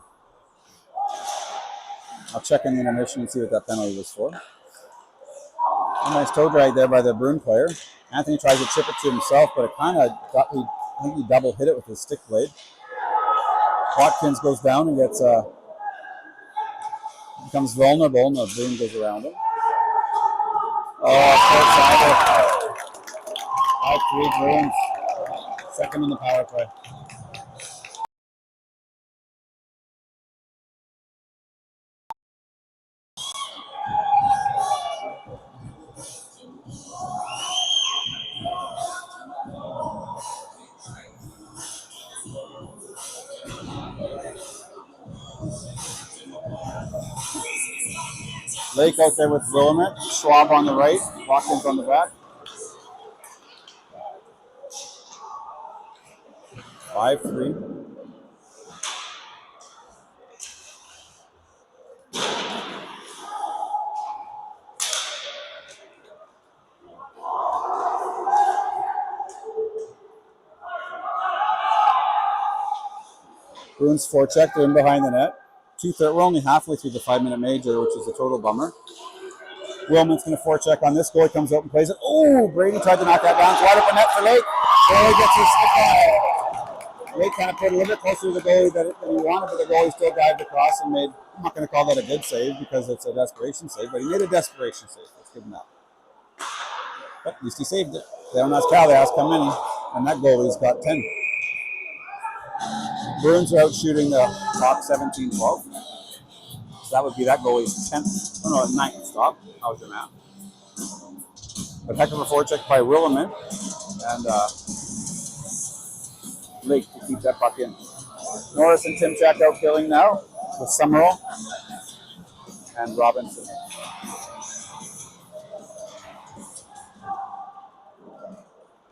I'll check in the intermission and see what that penalty was for. A nice toe drag there by the Bruin player. Anthony tries to chip it to himself, but it kind of got, I think he double hit it with his stick blade. Watkins goes down and becomes vulnerable, and the Bruin goes around him. Oh, short side. 5-3 Bruins. Second in the power play. Lake out there with Willamette. Schwab on the right. Watkins on the back. 5-3. Bruins forecheck. They're in behind the net. We're only halfway through the 5-minute major, which is a total bummer. Wilman's going to forecheck on this goal. He comes out and plays it. Oh, Brady tried to knock that down. It's wide open net for Lake. Bailey gets his stick on it. Lake kind of played a little bit closer to the goalie than he wanted, but the goalie still dived across and made, I'm not going to call that a good save because it's a desperation save, but he made a desperation save. Let's give him that. But at least he saved it. They don't ask Cal, they ask how many. And that goalie's got 10. Bruins are out shooting the top 17-12. So that would be that goalie's 10th, oh no, 9th stop. How was your math? But heck of a forecheck by Williman. And Lake to keep that puck in. Norris and Timchak out killing now with Summerall and Robinson.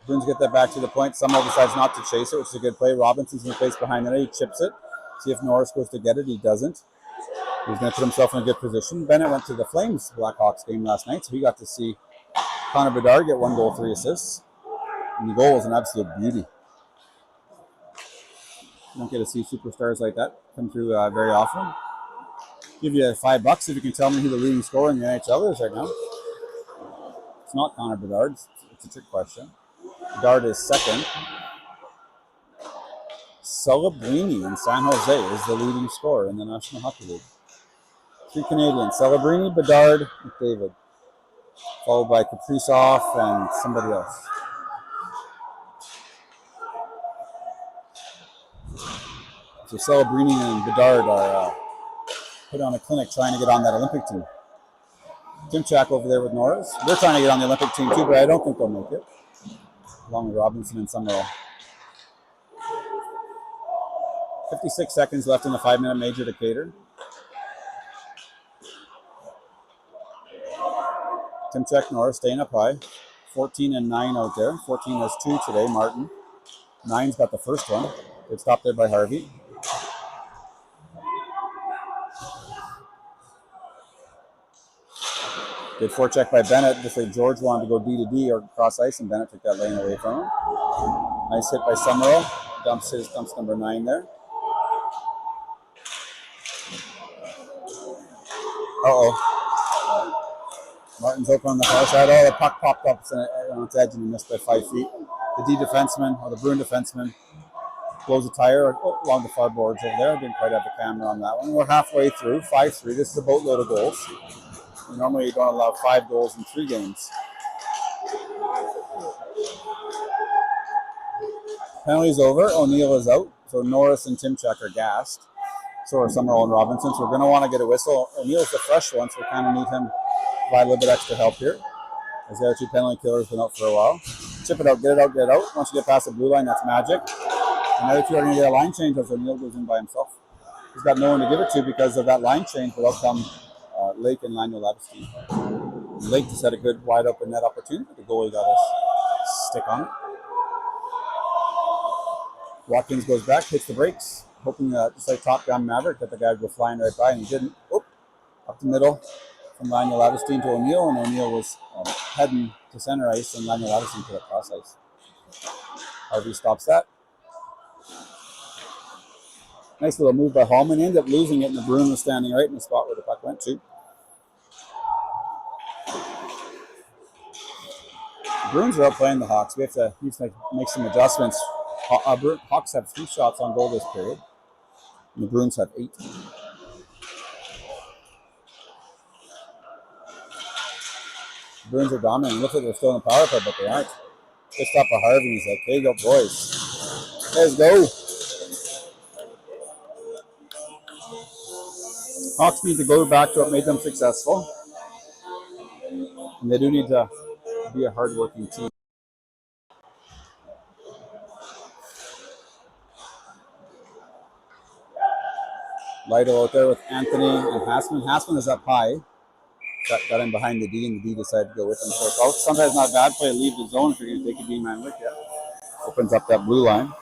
Bruins get that back to the point. Summerall decides not to chase it, which is a good play. Robinson's in the place behind the net. He chips it. See if Norris goes to get it. He doesn't. He's going to put himself in a good position. Bennett went to the Flames Blackhawks game last night, so he got to see Connor Bedard get 1 goal, 3 assists. And the goal was an absolute beauty. You don't get to see superstars like that come through very often. Give you $5 if you can tell me who the leading scorer in the NHL is right now. It's not Connor Bedard. It's a trick question. Bedard is second. Celebrini in San Jose is the leading scorer in the National Hockey League. 3 Canadians: Celebrini, Bedard, McDavid, followed by Kaprizov and somebody else. So Celebrini and Bedard are put on a clinic trying to get on that Olympic team. Timchak over there with Norris. They're trying to get on the Olympic team too, but I don't think they'll make it. Along with Robinson and Summerall. 56 seconds left in the 5-minute major to Cater. Timchak, Norris staying up high. 14 and 9 out there. 14 has 2 today, Martin. 9's got the first one. Good stop there by Harvey. Good forecheck by Bennett. Just like George wanted to go D to D or cross ice, and Bennett took that lane away from him. Nice hit by Summerall. Dumps number 9 there. Uh-oh. Martin's open on the far side. Oh, the puck popped up on its edge and he missed by 5 feet. The D defenseman, or the Bruin defenseman, blows a tire along the far boards over there. Didn't quite have the camera on that one. We're halfway through, 5-3. This is a boatload of goals. Normally you don't allow 5 goals in 3 games. Penalty's over. O'Neill is out. So Norris and Timchak are gassed. So are Summerall and Robinson. So we're going to want to get a whistle. O'Neill's the fresh one, so we kind of need him to provide a little bit extra help here. As the other 2 penalty killers have been out for a while. Chip it out, get it out, get it out. Once you get past the blue line, that's magic. And the other 2 are going to get a line change as O'Neill goes in by himself. He's got no one to give it to because of that line change, but out come Lake and Lionel Lavestein. Lake just had a good wide open net opportunity, but the goalie got his stick on it. Watkins goes back, hits the brakes, hoping just like Top Gun Maverick that the guy would go flying right by, and he didn't. Oop, up the middle from Lionel Lavestein to O'Neill, and O'Neill was heading to center ice, and Lionel Lavestein put it cross ice. Harvey stops that. Nice little move by Hallman. He ended up losing it, and the Bruin was standing right in the spot where the puck went to. The Bruins are outplaying the Hawks. We have to make some adjustments. Hawks have 3 shots on goal this period, and the Bruins have 8. The Bruins are dominant. Look like they're still in the power play, but they aren't. Just up a Harvey. He's like, "Hey, go boys, let's go." Hawks need to go back to what made them successful, and they do need to be a hard-working team. Lytle out there with Anthony and Hassman. Hassman is up high. Got him behind the D, and the D decided to go with him. So it's sometimes not bad play to leave the zone if you're going to take a D-man with you. Opens up that blue line.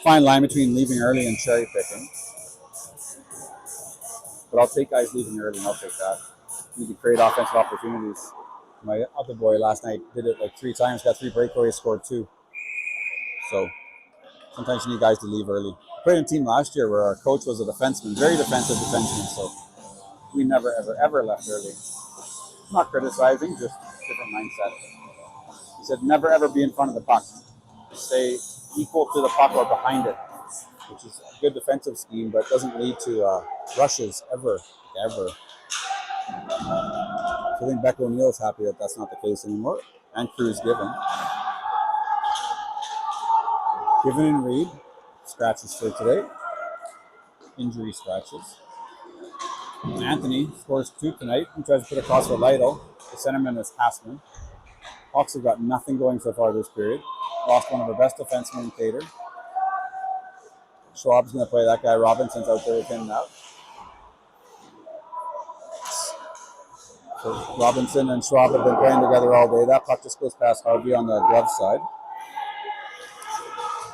Fine line between leaving early and cherry picking. But I'll take guys leaving early, and I'll take that. Need to create offensive opportunities. My other boy last night did it like 3 times, got 3 breakaways, scored 2. So sometimes you need guys to leave early. I played in a team last year where our coach was a defenseman, very defensive defenseman, so we never, ever, ever left early. Not criticizing, just different mindset. said never ever be in front of the puck. Stay equal to the puck or behind it, which is a good defensive scheme, but doesn't lead to rushes ever. So I think Becca O'Neill's happy that that's not the case anymore. And Cruz Given. Given and Reed, scratches for today. Injury scratches. Anthony scores 2 tonight and tries to put across for Lytle. The centerman is Hassman. Hawks have got nothing going so far this period. Lost one of our best defensemen in Cater. Schwab's going to play that guy. Robinson's out there with him now. So Robinson and Schwab have been playing together all day. That puck just goes past Harvey on the glove side.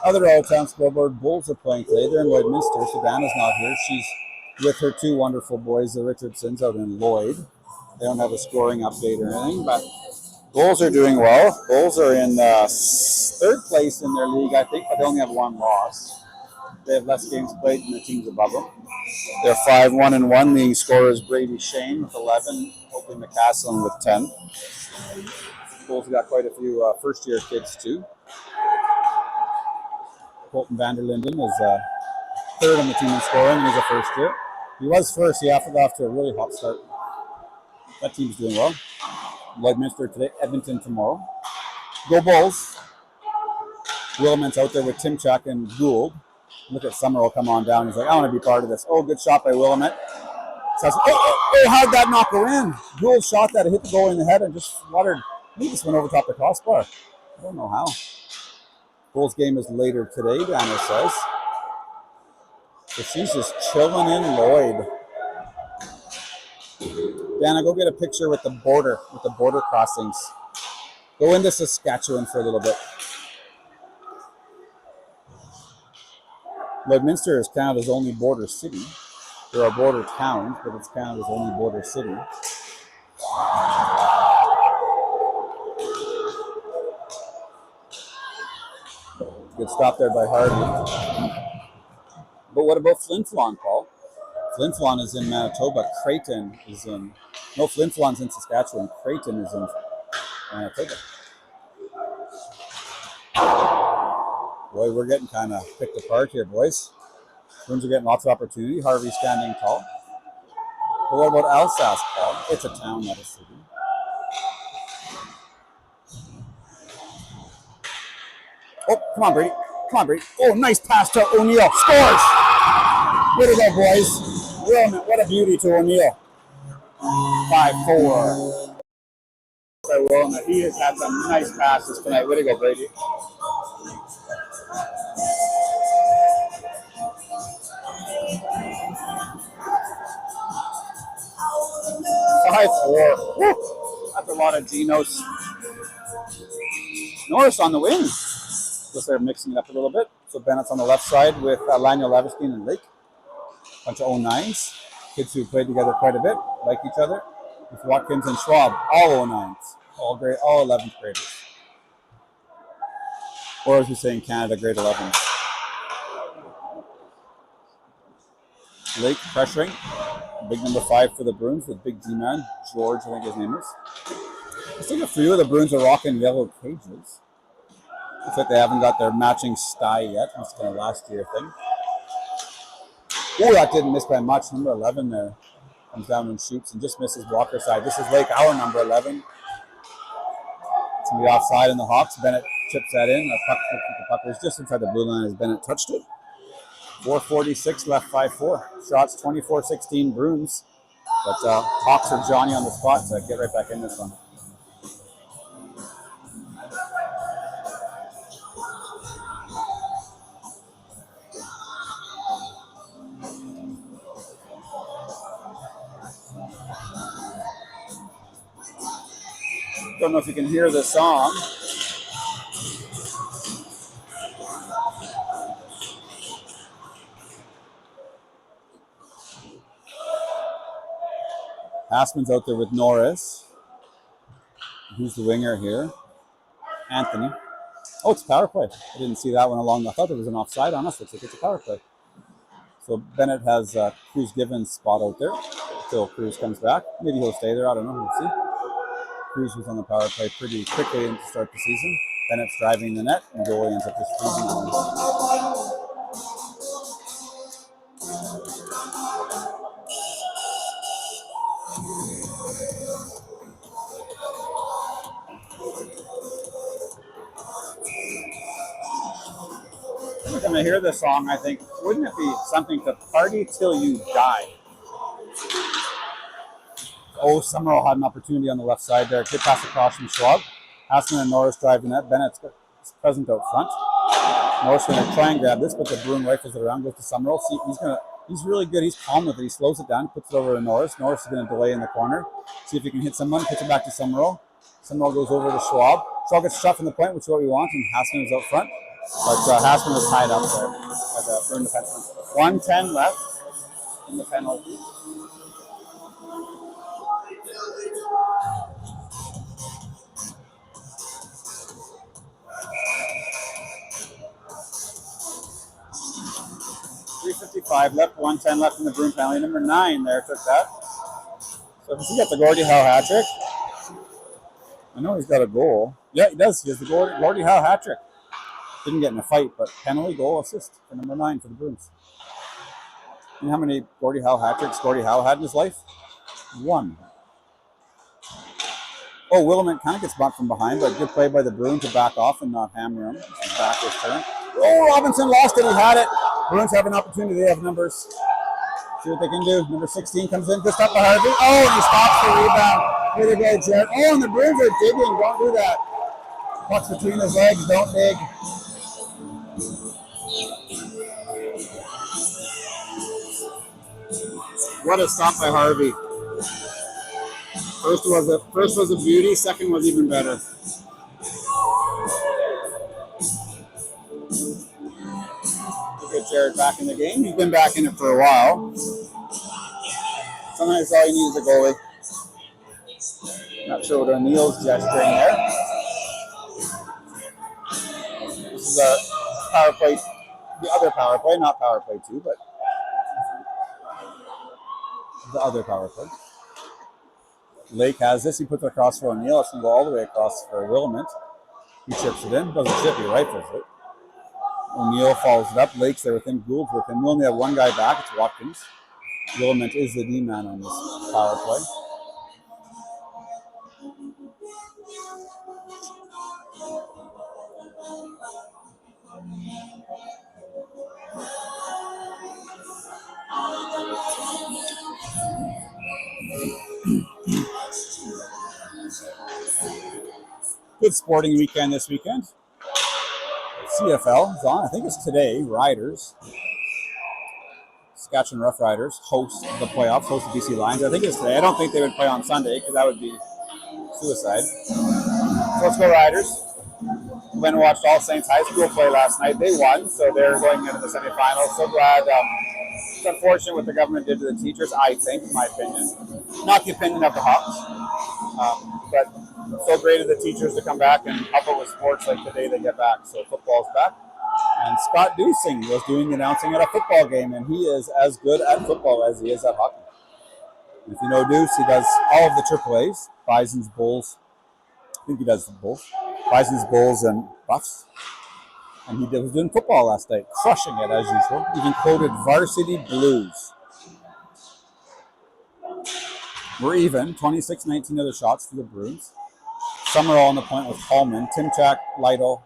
Other out-of-town scoreboard, Bulls are playing today. They're in Lloydminster. Savannah's not here. She's with her 2 wonderful boys, the Richardsons, out in Lloyd. They don't have a scoring update or anything, but Bulls are doing well. Bulls are in 3rd place in their league, I think, but they only have 1 loss. They have less games played than the teams above them. They're 5-1-1. Leading scorers Brady Shane with 11, Oakley McCaslin with 10. Bulls have got quite a few first-year kids, too. Colton Vanderlinden is 3rd on the team in scoring, and he's a first year. He was first. He got off to a really hot start. That team's doing well. Lloydminster today, Edmonton tomorrow. Go Bulls. Williman's out there with Timchak and Gould. Look at Summerall come on down. He's like, I want to be part of this. Oh, good shot by Willamette. Says, how'd that not go in? Gould shot that, it hit the goal in the head and just fluttered. He just went over top the crossbar. I don't know how. Bulls game is later today, Dana says. So she's just chilling in Lloyd. Dana, go get a picture with the border crossings. Go into Saskatchewan for a little bit. Lloydminster is Canada's only border city. There are border towns, but it's Canada's only border city. Good stop there by Harvey. But what about Flin Flon, Paul? Flin Flon is in Manitoba. Creighton is in... No, Flin Flon's in Saskatchewan. Creighton is in Manitoba. Boy, we're getting kind of picked apart here, boys. Bruins are getting lots of opportunity. Harvey's standing tall. But what about Alsace, Paul? It's a town, not a city. Oh, come on, Brady. Come on, Brady. Oh, nice pass to O'Neill. Scores! Way to go, boys. Wilman, what a beauty to O'Neill. 5-4. Wilman, he has had some nice passes tonight. Way to go, Brady. High 4. Woo. That's a lot of Genos. Norris on the wing. Just they're mixing it up a little bit. So Bennett's on the left side with Lionel Leverstein and Lake. Bunch of 09s. Kids who played together quite a bit, like each other. With Watkins and Schwab, all 09s. All 11th graders. Or as we say in Canada, grade 11s. Lake pressuring. Big number 5 for the Bruins with big D-man. George, I think his name is. I think a few of the Bruins are rocking yellow cages. Looks like they haven't got their matching sty yet. That's kind of last year thing. Oh, that didn't miss by much. Number 11 there comes down and shoots and just misses Walker side. This is Lake, our number 11. It's going to be offside in the Hawks. Bennett chips that in. The puck was just inside the blue line as Bennett touched it. 4:46 left, 5-4. Shots 24-16 Bruins. But Hawks are Johnny on the spot to get right back in this one. Don't know if you can hear the song. Hassman's out there with Norris. Who's the winger here? Anthony. Oh, it's a power play. I didn't see that one along. I thought there was an offside on us. Looks like it's a power play. So Bennett has Cruz Given's spot out there until Cruz comes back. Maybe he'll stay there. I don't know. We'll see. Cruz was on the power play pretty quickly to start the season. Bennett's driving the net, and goalie ends up just freezing on. Every time I hear this song, I think, wouldn't it be something to party till you die? Oh, Summerall had an opportunity on the left side there. Good pass across from Schwab. Hassman and Norris driving that. Bennett's present out front. Norris going to try and grab this, but the Bruin rifles it around, goes to Summerall. See, he's really good. He's calm with it. He slows it down, puts it over to Norris. Norris is going to delay in the corner. See if he can hit someone. Puts it back to Summerall. Summerall goes over to Schwab. Schwab gets shot from the point, which is what we want, and Hassman is out front. But Hassman was tied up there by the Bruin defenseman. 1:10 left in the penalty. .355 left, 1:10 left in the Bruin penalty. Number 9 there took that. So does he get the Gordie Howe hat trick? I know he's got a goal. Yeah, he does. He has the Gordie Howe hat trick. Didn't get in a fight, but penalty, goal, assist for number 9 for the Bruins. You know how many Gordie Howe hat tricks Gordie Howe had in his life? 1. Oh, Willamette kind of gets bumped from behind, but good play by the Bruins to back off and not hammer him. His back was turned. Oh, Robinson lost it. He had it. Bruins have an opportunity. They have numbers. See what they can do. Number 16 comes in, just up by Harvey. Oh, and he stops the rebound. Here they go, Jared. Oh, and the Bruins are digging. Don't do that. Puck's between his legs. Don't dig. What a stop by Harvey. First was a beauty. Second was even better. Get Jared back in the game. He's been back in it for a while. Sometimes all you need is a goalie. Not sure what O'Neill's gesturing there. This is a power play, the other power play, not power play 2, but the other power play. Lake has this. He puts it across for O'Neill. It's going to go all the way across for Willamette. He chips it in. Doesn't chip, he rifles it. O'Neill follows it up. Lake's there with him. Gould's with him. We only have one guy back. It's Watkins. Willamette is the D-man on this power play. Good sporting weekend this weekend. CFL is on. I think it's today. Riders. Saskatchewan Rough Riders host the playoffs, host the BC Lions. I think it's today. I don't think they would play on Sunday because that would be suicide. So let's go Riders. Went and watched All Saints High School play last night. They won, so they're going into the semifinals. So glad. It's unfortunate what the government did to the teachers, I think, in my opinion. Not the opinion of the Hawks. But so great of the teachers to come back and help out with sports like the day they get back. So football's back. And Scott Dusing was doing the announcing at a football game, and he is as good at football as he is at hockey. And if you know Deuce, he does all of the AAAs, Bison's, Bulls. I think he does the Bulls. Bison's, Bulls, and Buffs. And he was doing football last night, crushing it as usual. Even quoted Varsity Blues. We're even, 26-19 other shots for the Bruins. Summerall on the point with Coleman, Timchak, Lytle,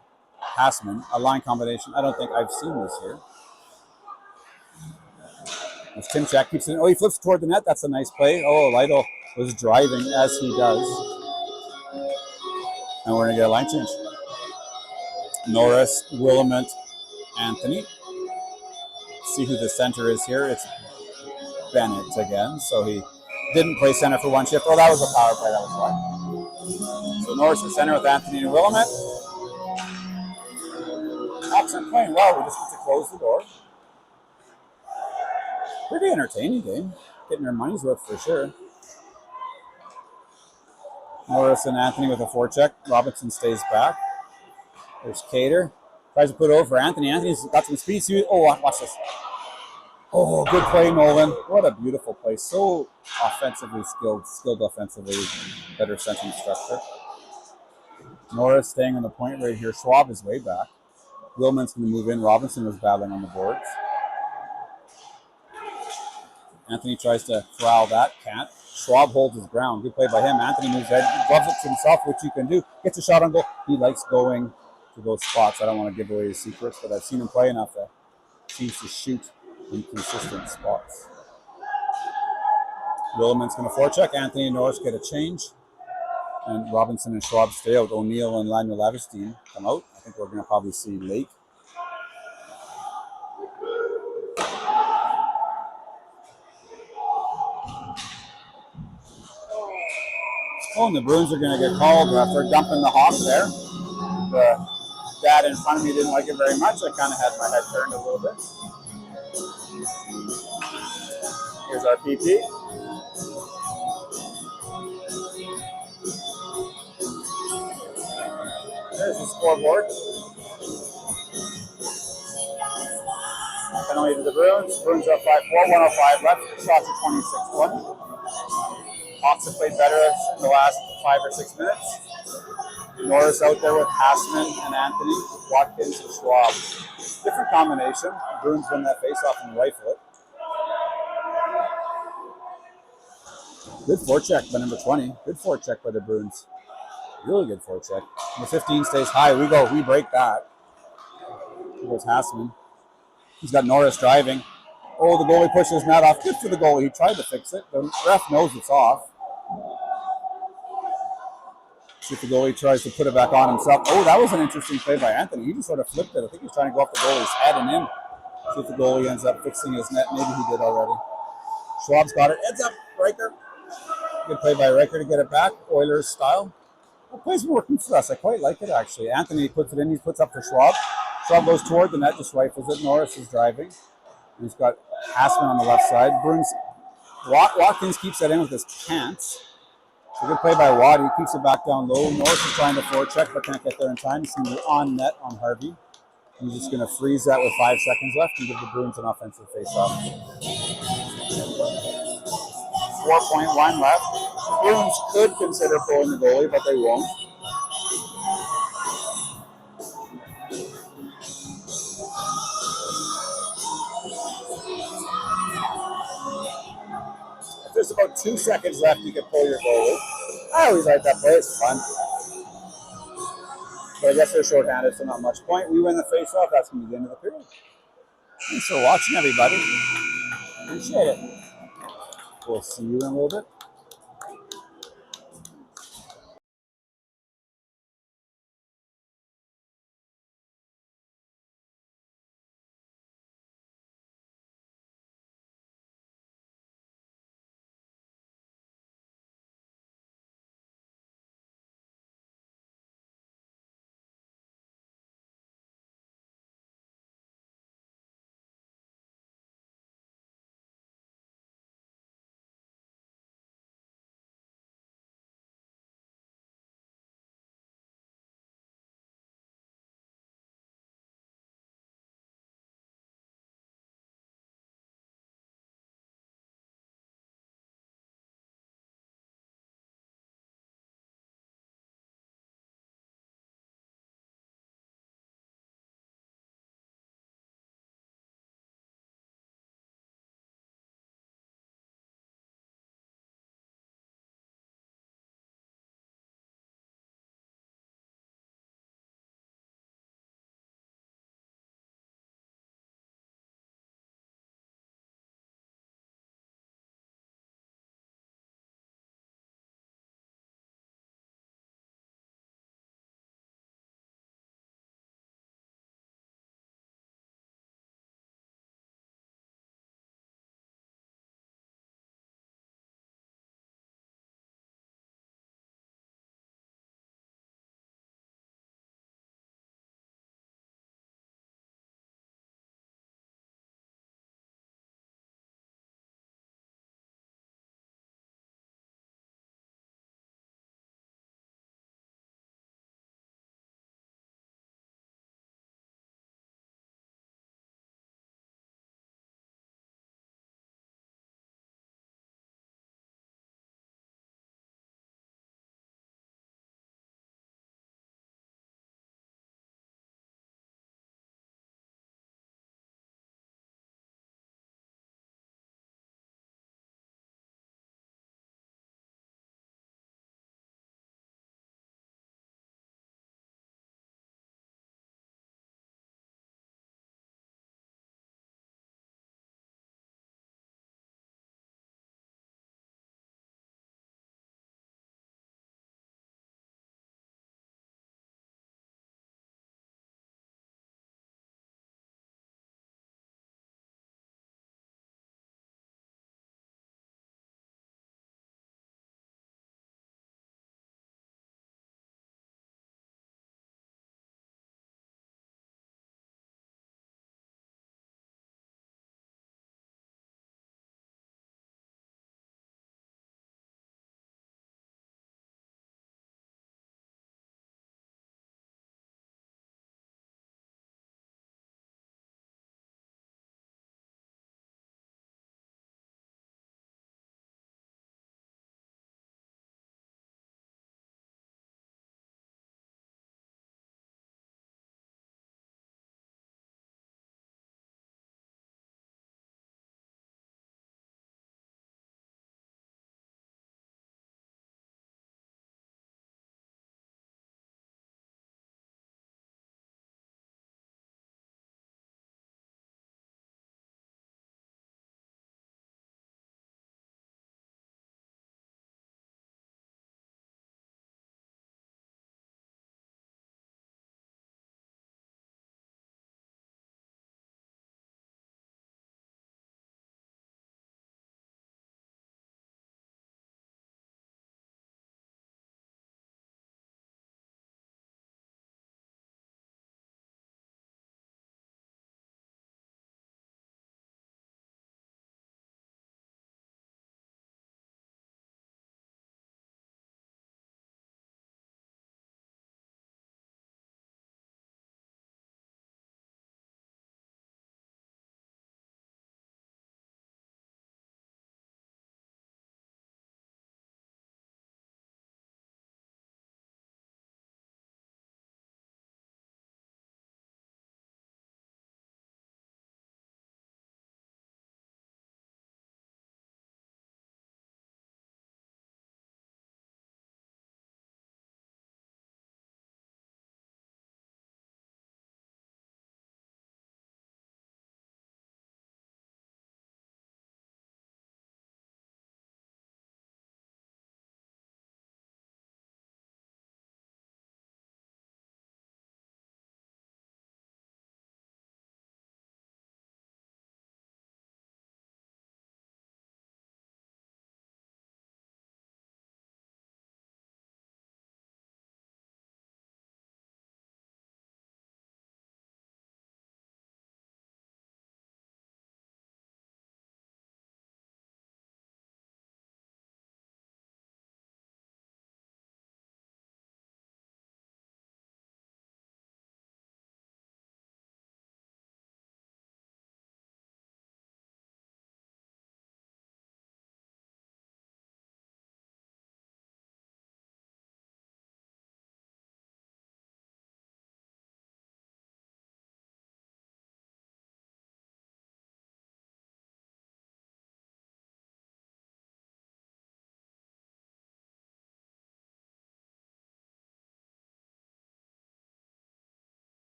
Hassman, a line combination. I don't think I've seen this here. As Timchak keeps it, he flips toward the net. That's a nice play. Oh, Lytle was driving as he does. And we're going to get a line change. Norris, Willamette, Anthony. See who the center is here. It's Bennett again. So he didn't play center for one shift. Oh, that was a power play. That was why. So Norris at center with Anthony and Willamette. Hawks are playing well. We just need to close the door. Pretty entertaining game. Getting their money's worth for sure. Norris and Anthony with a forecheck. Robinson stays back. There's Cater. Tries to put over Anthony. Anthony's got some speed. Oh, watch this. Oh, good play, Nolan. What a beautiful play. So offensively skilled offensively, better sentence structure. Norris staying on the point right here. Schwab is way back. Willman's going to move in. Robinson was battling on the boards. Anthony tries to corral that. Can't. Schwab holds his ground. Good play by him. Anthony moves ahead. Gloves it to himself, which you can do. Gets a shot on goal. He likes going to those spots. I don't want to give away his secrets, but I've seen him play enough that he seems to shoot in consistent spots. Williman's going to forecheck. Anthony and Norris get a change. And Robinson and Schwab stay out. O'Neill and Lionel Lavestein come out. I think we're going to probably see Lake. Oh, and the Bruins are going to get called for dumping the Hawks there. The dad in front of me didn't like it very much. I kind of had my head turned a little bit. Here's our PP. There's the scoreboard. Penalty to the Bruins. Bruins are up 5-4, 105 left. Shots are 26-1. Hawks have played better in the last 5 or 6 minutes. Norris out there with Hassman and Anthony. Watkins and Schwab. Different combination. Bruins win that face-off and rifle it. Good forecheck by number 20. Good forecheck by the Bruins. Really good forecheck. The 15 stays high. We break that. Here goes Hassman. He's got Norris driving. Oh, the goalie pushes net off. Good for the goalie. He tried to fix it. The ref knows it's off. See if the goalie tries to put it back on himself. Oh, that was an interesting play by Anthony. He just sort of flipped it. I think he was trying to go off the goalie's head and in. See if the goalie ends up fixing his net. Maybe he did already. Schwab's got it. Heads up, Riker. Good play by Riker to get it back. Oilers style. That play's working for us. I quite like it, actually. Anthony puts it in. He puts up for Schwab. Schwab goes toward the net, just rifles it. Norris is driving. He's got Hassman on the left side. Bruins. Watkins keeps that in with his pants. It's a good play by Watt. He keeps it back down low. Norris is trying to forecheck, but can't get there in time. He's going to be on net on Harvey. He's just going to freeze that with 5 seconds left and give the Bruins an offensive faceoff. 4.1 left. Bruins could consider pulling the goalie, but they won't. If there's about 2 seconds left, you can pull your goalie. I always like that play. It's fun. But I guess they're shorthanded, so not much point. We win the faceoff. That's going to be the end of the period. Thanks for watching, everybody. Appreciate it. We'll see you in a little bit.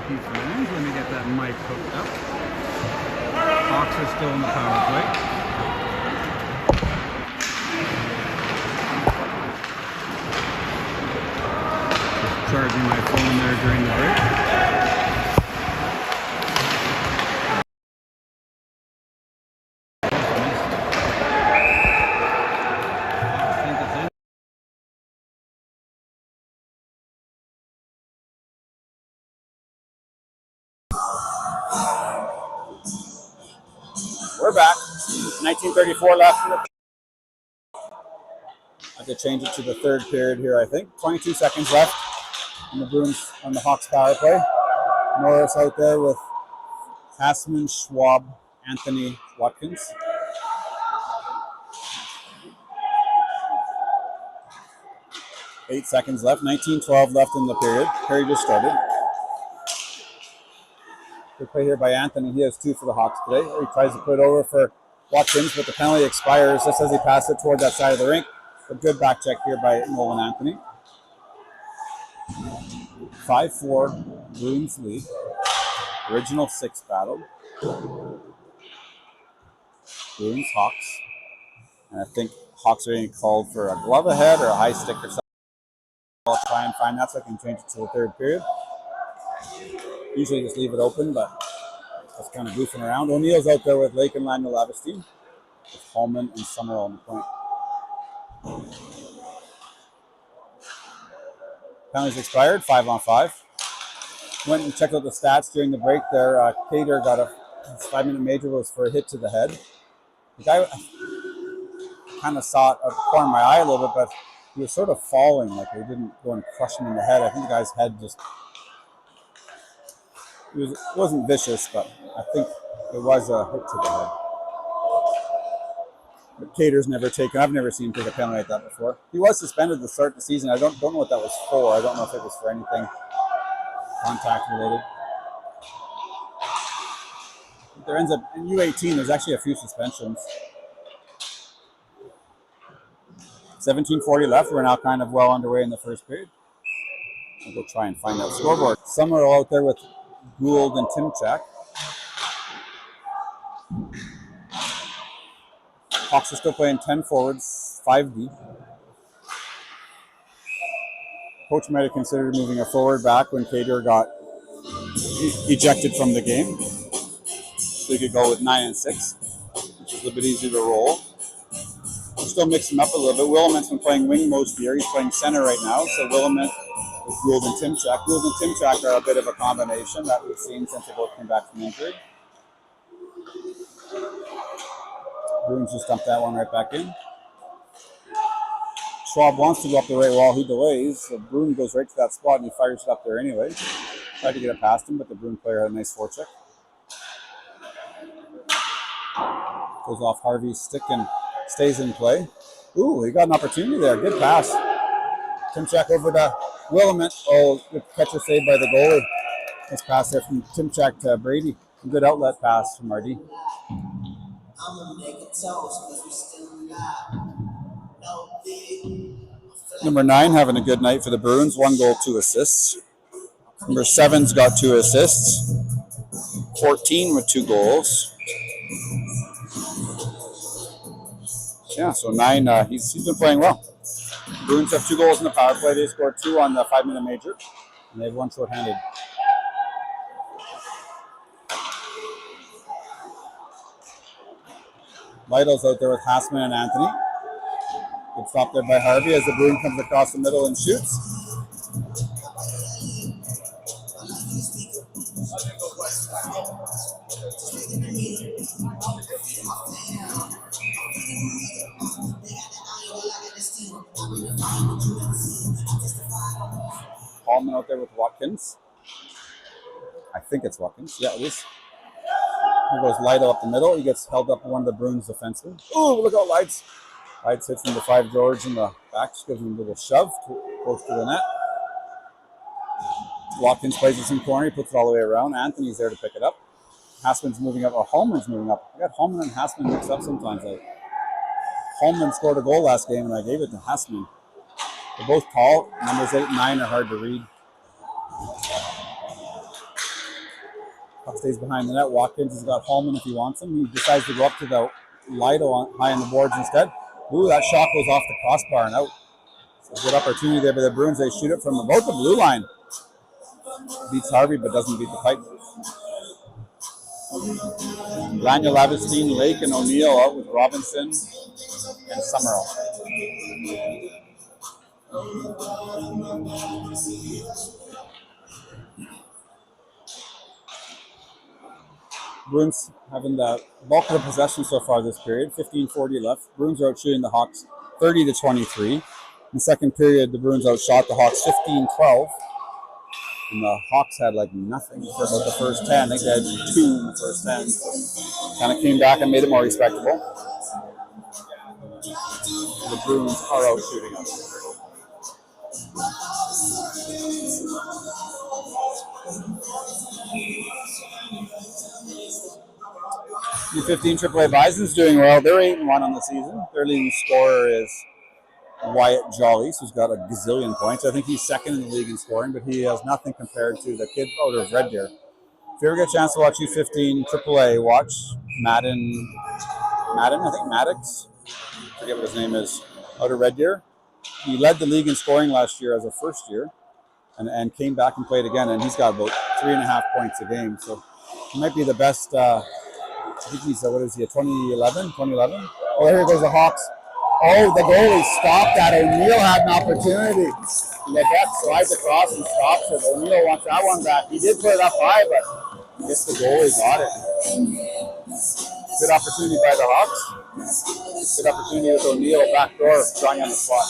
hockey fans. Let me get that mic hooked up. Hawks are still in the power play. Just charging my phone there during the break. We're back. 1934 left. I have to change it to the third period here, I think. 22 seconds left on the Bruins on the Hawks power play. Norris out there with Hassman, Schwab, Anthony, Watkins. Eight seconds left. 19-12 left in the period. Period just started. Good play here by Anthony. He has 2 for the Hawks today. He tries to put it over for Watkins, but the penalty expires just as he passed it toward that side of the rink. A good back check here by Nolan Anthony. 5-4 Bruins lead. Original 6 battle. Bruins, Hawks. And I think Hawks are getting called for a glove ahead or a high stick or something. I'll try and find that so I can change it to the third period. Usually just leave it open, but that's kind of goofing around. O'Neill's out there with Lake and Lionel Lavestein, with Holman and Summerall on the point. Penalties expired, 5-on-5. Went and checked out the stats during the break there. Cater got his 5-minute major was for a hit to the head. The guy kind of saw it out the corner of my eye a little bit, but he was sort of falling, like he didn't go and crush him in the head. I think the guy's head just... It wasn't vicious, but I think it was a hit to the head. But Cater's never taken... I've never seen him take a penalty like that before. He was suspended to start the season. I don't know what that was for. I don't know if it was for anything contact related. There ends up... In U18, there's actually a few suspensions. 17:40 left. We're now kind of well underway in the first period. I'll go try and find out scoreboard. Summerall out there with Gould and Timchak. Hawks are still playing 10 forwards, 5 deep. Coach might have considered moving a forward back when Cater got ejected from the game. So he could go with 9 and 6, which is a little bit easier to roll. We'll still mix him up a little bit. Williman's been playing wing most year. He's playing center right now. So Williman with Gould and Timchak. Gould and Timchak are a bit of a combination that we've seen since they both came back from injury. Bruins just dumped that one right back in. Schwab wants to go up the right wall. He delays. So Bruin goes right to that spot and he fires it up there anyway. Tried to get it past him, but the Bruin player had a nice forecheck. Goes off Harvey's stick and stays in play. Ooh, he got an opportunity there. Good pass. Timchak over to Williman. Oh, good catch or save by the goalie. Nice pass there from Timchak to Brady. A good outlet pass from RD. Number 9 having a good night for the Bruins. 1 goal, 2 assists. Number 7's got 2 assists. 14 with 2 goals. Yeah, so 9, he's been playing well. The Bruins have 2 goals in the power play. They scored 2 on the 5-minute major, and they have 1 shorthanded. Lytle's out there with Hassman and Anthony. Good stop there by Harvey as the Bruin comes across the middle and shoots. Holman out there with Watkins. I think it's Watkins. Yeah, it is. Here goes Lytle up the middle. He gets held up by one of the Bruins defensemen. Ooh, look out, Lights. Lights hits number 5 George in the back. Just gives him a little shove close to the net. Watkins plays it in corner. He puts it all the way around. Anthony's there to pick it up. Hassman's moving up, or Holman's moving up. I got Holman and Hassman mixed up sometimes. Holman scored a goal last game, and I gave it to Hassman. They're both tall. Numbers 8 and 9 are hard to read. Puck stays behind the net. Watkins has got Hallman if he wants him. He decides to go up to the Lido high on the boards instead. Ooh, that shot goes off the crossbar and out. So good opportunity there by the Bruins. They shoot it from about the blue line. Beats Harvey, but doesn't beat the pipe. Daniel Lavestein, Lake, and O'Neill out with Robinson and Summerall. Bruins having the bulk of the possession so far this period. 15:40 left. Bruins are out shooting the Hawks 30-23. In the second period, the Bruins outshot the Hawks 15-12. And the Hawks had like nothing for about the first 10. I think they had 2 in the first 10. So kind of came back and made it more respectable. The Bruins are out shooting us. U15 AAA Bison's doing well. They're 8-1 on the season. Their leading scorer is Wyatt Jollies, who's got a gazillion points. I think he's second in the league in scoring, but he has nothing compared to the kid out of Red Deer. If you ever get a chance to watch U15 AAA, watch Madden, I think Maddox, I forget what his name is, out of Red Deer. He led the league in scoring last year as a first year and came back and played again, and he's got about 3.5 points a game. So he might be the best. I think he's, what is he, a 2011? Oh, here goes the Hawks. Oh, the goalie stopped that. O'Neill had an opportunity. Lebec slides across and stops it. O'Neill wants that one back. He did put it up high, but I guess the goalie got it. Good opportunity by the Hawks. Good opportunity with O'Neill, backdoor, drawing on the spot.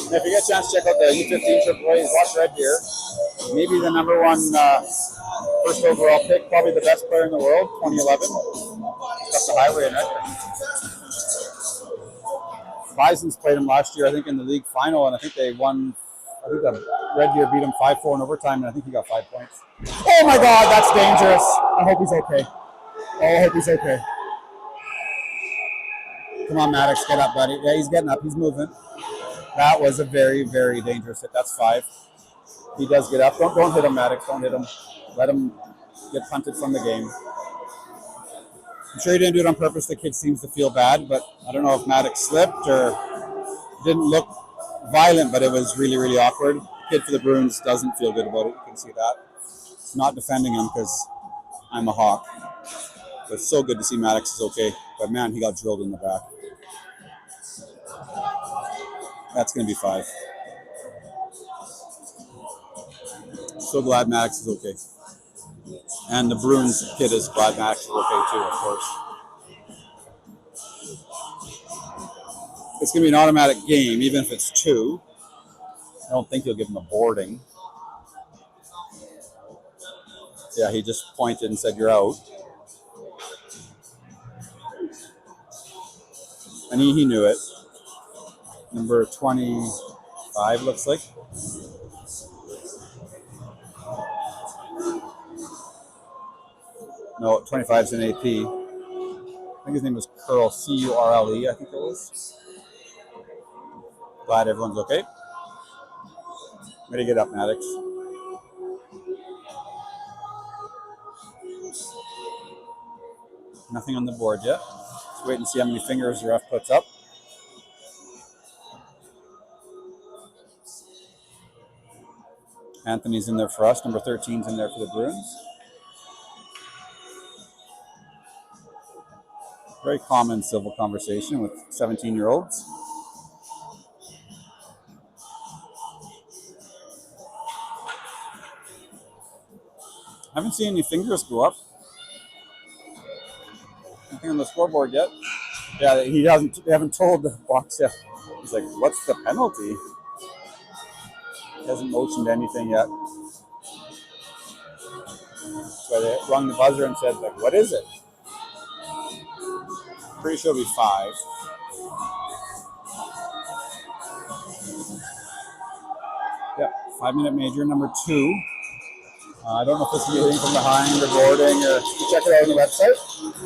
And if you get a chance to check out the U15 AAA, watch Red Deer. Maybe the number one first overall pick, probably the best player in the world, 2011. Got the highway in it. Bison's played him last year, I think, in the league final, and I think they won. I think the Red Deer beat him 5-4 in overtime, and I think he got 5 points. Oh my God, that's dangerous. I hope he's okay. I hope he's okay. Come on, Maddox, get up, buddy. Yeah, he's getting up. He's moving. That was a very, very dangerous hit. That's 5. He does get up. Don't hit him, Maddox. Don't hit him. Let him get punted from the game. I'm sure he didn't do it on purpose. The kid seems to feel bad, but I don't know if Maddox slipped or didn't look violent, but it was really, really awkward. The kid for the Bruins doesn't feel good about it. You can see that. It's not defending him because I'm a Hawk. But it's so good to see Maddox is okay. But man, he got drilled in the back. That's going to be 5. So glad Maddox is okay. And the Bruins kid is glad Maddox is okay too, of course. It's going to be an automatic game, even if it's 2. I don't think he'll give him a boarding. Yeah, he just pointed and said, "You're out." And he knew it. Number 25 looks like. No, 25 is an AP. I think his name was Curl, C-U-R-L-E, I think it was. Glad everyone's okay. Way to get up, Maddox. Nothing on the board yet. Let's wait and see how many fingers the ref puts up. Anthony's in there for us. Number 13's in there for the Bruins. Very common civil conversation with 17-year-olds. I haven't seen any fingers go up. Nothing on the scoreboard yet. Yeah, they haven't told the box yet. He's like, "What's the penalty?" He hasn't motioned anything yet. So they rung the buzzer and said, like, "What is it?" Pretty sure it'll be 5. Yeah, 5-minute major, number 2. I don't know if this is anything from behind or boarding, or you check it out on the website.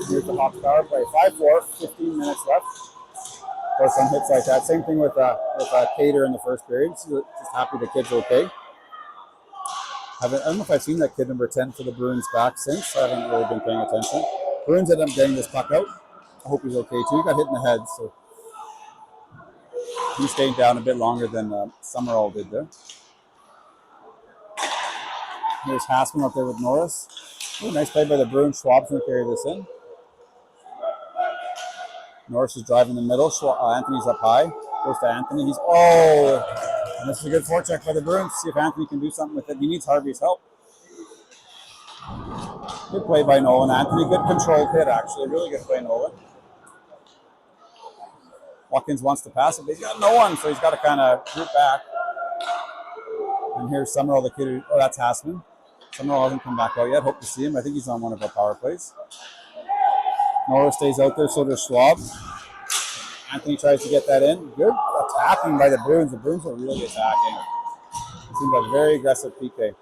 Here's the Hawks power play. 5-4, 15 minutes left. Of course, some hits like that. Same thing with Cater in the first period. So just happy the kid's okay. I don't know if I've seen that kid number 10 for the Bruins back since. I haven't really been paying attention. Bruins ended up getting this puck out. I hope he's okay too. He got hit in the head, so he's staying down a bit longer than Summerall did there. Here's Hassman up there with Norris. Ooh, nice play by the Bruins. Schwab's going to carry this in. Norris is driving the middle. Anthony's up high. Goes to Anthony. And this is a good forecheck by the Bruins. See if Anthony can do something with it. He needs Harvey's help. Good play by Nolan. Anthony, good controlled hit, actually. Really good play, Nolan. Watkins wants to pass it, but he's got no one, so he's got to kind of group back. And here's Summerall, the kid who, that's Hassman. Summerall hasn't come back out yet. Hope to see him. I think he's on one of our power plays. Norris stays out there, so does Schwab. Anthony tries to get that in. Good attacking by the Bruins. The Bruins are really attacking. It seems like a very aggressive PK.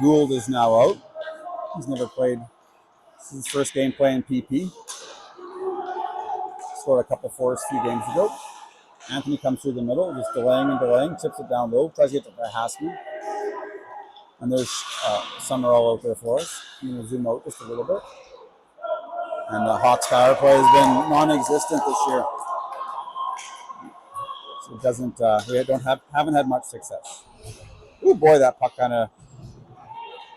Gould is now out. He's never played. This is his first game playing PP. Scored a couple fours a few games ago. Anthony comes through the middle, just delaying, tips it down low, tries to get to Hassman. And there's Summerall out there for us. I'm going to zoom out just a little bit. And the Hawks power play has been non-existent this year. So it doesn't, haven't had much success. Oh boy, that puck kind of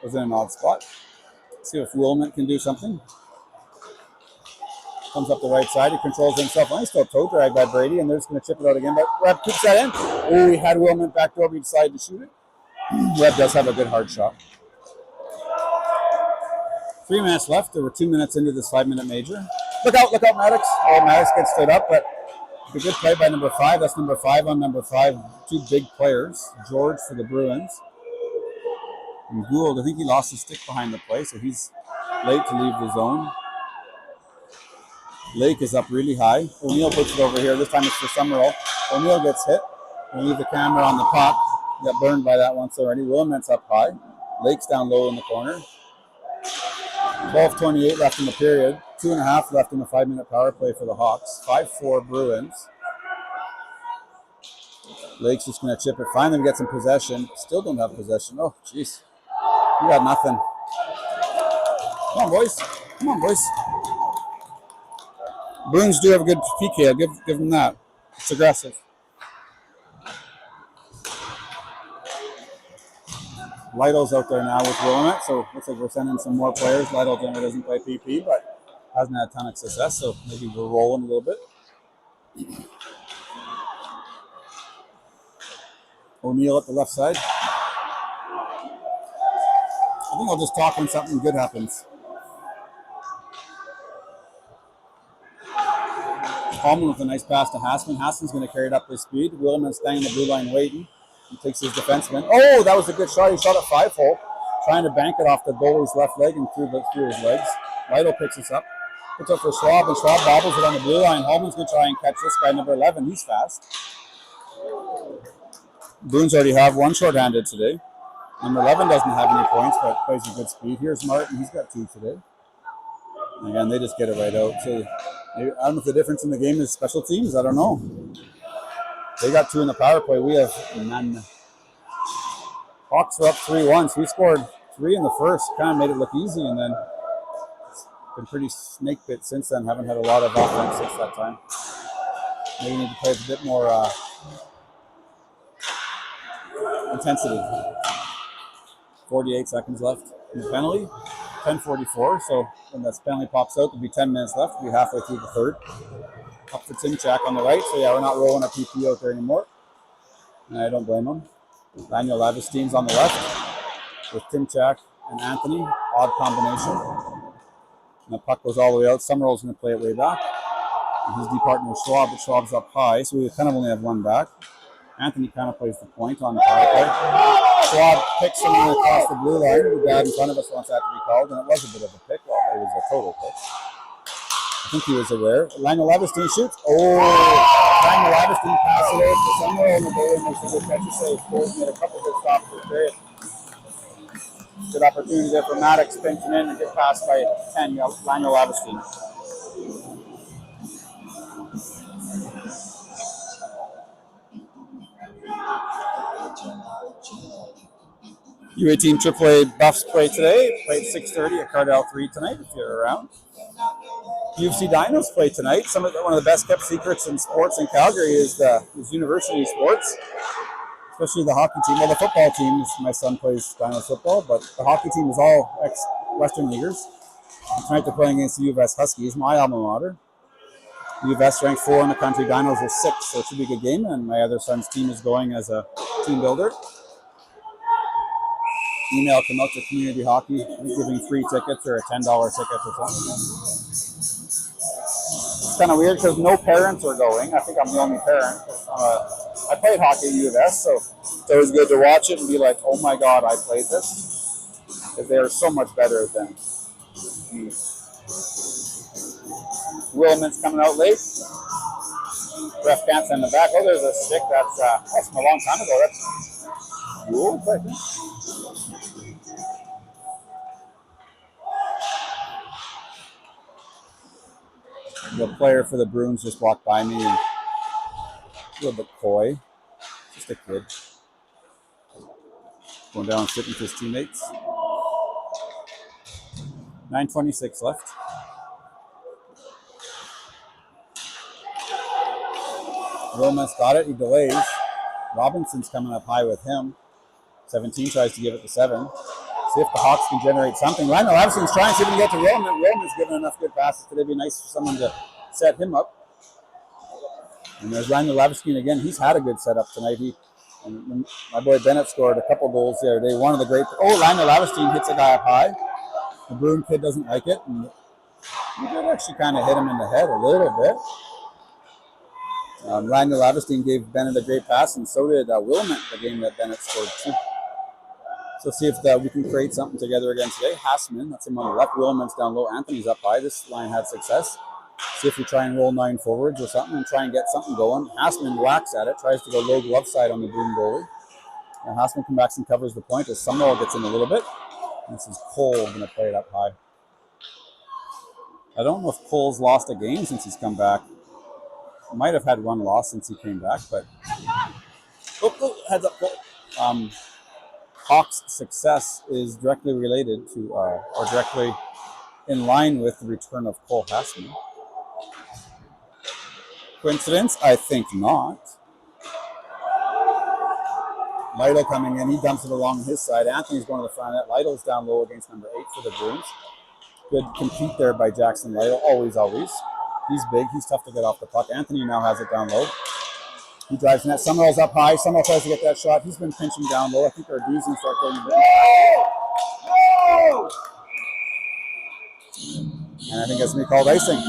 was in an odd spot. Let's see if Wilmot can do something. Comes up the right side. He controls himself. Nice still toe drag by Brady, and they're just going to chip it out again. But Webb keeps that in. Oh, he had Wilmot back door, but he decided to shoot it. Webb does have a good hard shot. 3 minutes left. There were 2 minutes into this 5-minute major. Look out, Maddox. Oh, Maddox gets stood up, but a good play by number 5. That's number 5 on number 5. Two big players. George for the Bruins. And Gould, I think he lost his stick behind the play, so he's late to leave the zone. Lake is up really high. O'Neill puts it over here. This time it's for Summerall. O'Neill gets hit. We'll leave the camera on the puck. Got burned by that once already. Wilmont's up high. Lake's down low in the corner. 12:28 left in the period. 2.5 left in the 5-minute power play for the Hawks. 5-4 Bruins. Lake's just going to chip it. Finally, we get some possession. Still don't have possession. Oh, jeez. We got nothing. Come on, boys. Come on, boys. Bruins do have a good PK. I'll give them that. It's aggressive. Lytle's out there now with Wilmot, so looks like we're sending some more players. Lytle generally doesn't play PP, but hasn't had a ton of success, so maybe we're rolling a little bit. O'Neill at the left side. I think I'll just talk when something good happens. Coleman with a nice pass to Hassman. Hassman's going to carry it up with speed. Wilman's staying in the blue line waiting. He takes his defenseman. Oh, that was a good shot. He shot at 5-hole, trying to bank it off the goalie's left leg and through his legs. Lytle picks us up. Puts up for Schwab, and Schwab bobbles it on the blue line. Holman's going to try and catch this guy, number 11. He's fast. Bruins already have one shorthanded today. Number 11 doesn't have any points, but plays a good speed. Here's Martin. He's got 2 today. And again, they just get it right out. So maybe, I don't know if the difference in the game is special teams. I don't know. They got 2 in the power play. We have none. Hawks are up 3-1. So we scored 3 in the first. Kind of made it look easy, and then it's been pretty snake bit since then. Haven't had a lot of offense since that time. Maybe we need to play with a bit more intensity. 48 seconds left in the penalty. 10:44. So when that penalty pops out, there'll be 10 minutes left. We'll be halfway through the third. Up for Timchak on the right. So yeah, we're not rolling a PP out there anymore. And I don't blame him. Daniel Lavestein's on the left with Timchak and Anthony. Odd combination. And the puck goes all the way out. Summerall's going to play it way back. And his D partner is Schwab, but Schwab's up high, so we kind of only have one back. Anthony kind of plays the point on the power play. Schwab picks someone across the blue line. The guy in front of us wants that to be called, and it was a bit of a pick. Well, it was a total pick. I think he was aware. Lange Lavestein shoots. Oh, Lange Lavestein passes it over to Summerall, and the goalie makes a good catch. Save. Goals made a couple good stops for the period. Good opportunity there for Maddox pinching in and get passed by 10, Lange Lavestein. U18 AAA Buffs play today. Play at 6:30 at Cardell 3 tonight if you're around. UFC Dinos play tonight. One of the best kept secrets in sports in Calgary is university sports, especially the hockey team. Well, the football team, my son plays Dinos football, but the hockey team is all ex-Western Leaguers. And tonight they're playing against the U of S Huskies, my alma mater. U of S ranked 4 in the country, Dinos are 6, so it should be a good game. And my other son's team is going as a team builder. Email come out to community hockey, giving free tickets or a $10 ticket or something. It's kind of weird because no parents are going. I think I'm the only parent. I played hockey at U of S, so it's always good to watch it and be like, oh my God, I played this. Because they are so much better than me. Williman's coming out late. Ref can't send them back. Oh, there's a stick that's from a long time ago. That's cool, I think. The player for the Bruins just walked by me and a little bit coy. Just a kid. Going down and sitting with his teammates. 9:26 left. Roman's got it. He delays. Robinson's coming up high with him. 17 tries to give it to 7. See if the Hawks can generate something. Ryan Levison's trying to see if he can get to Roman. Roman's given enough good passes today. It'd be nice for someone to set him up. And there's Ryan Leviskin again. He's had a good setup tonight. And my boy Bennett scored a couple goals the other day. One of the great. Oh, Ryan Leviskin hits a guy up high. The Bruin kid doesn't like it. And he did actually kind of hit him in the head a little bit. Ryan Leviskin gave Bennett a great pass, and so did Wilmot, the game that Bennett scored too. So see if we can create something together again today. Hassman, that's him on the left. Wilman's down low. Anthony's up high. This line had success. See if we try and roll 9 forwards or something and try and get something going. Hassman whacks at it, tries to go low glove side on the Bruin goalie. And Hassman comes back and covers the point as Summerall gets in a little bit. And this is Cole going to play it up high. I don't know if Cole's lost a game since he's come back. Might have had one loss since he came back, but heads up, Cole. Hawks' success is directly related to, or directly in line with the return of Cole Hassman. Coincidence? I think not. Lytle coming in, he dumps it along his side. Anthony's going to the front net. Lytle's down low against number 8 for the Bruins. Good compete there by Jackson Lytle, always. He's big, he's tough to get off the puck. Anthony now has it down low. He drives net. Summerall's up high. Summerall tries to get that shot. He's been pinching down low. I think our D's going to start going a bit. And I think that's going to be called icing.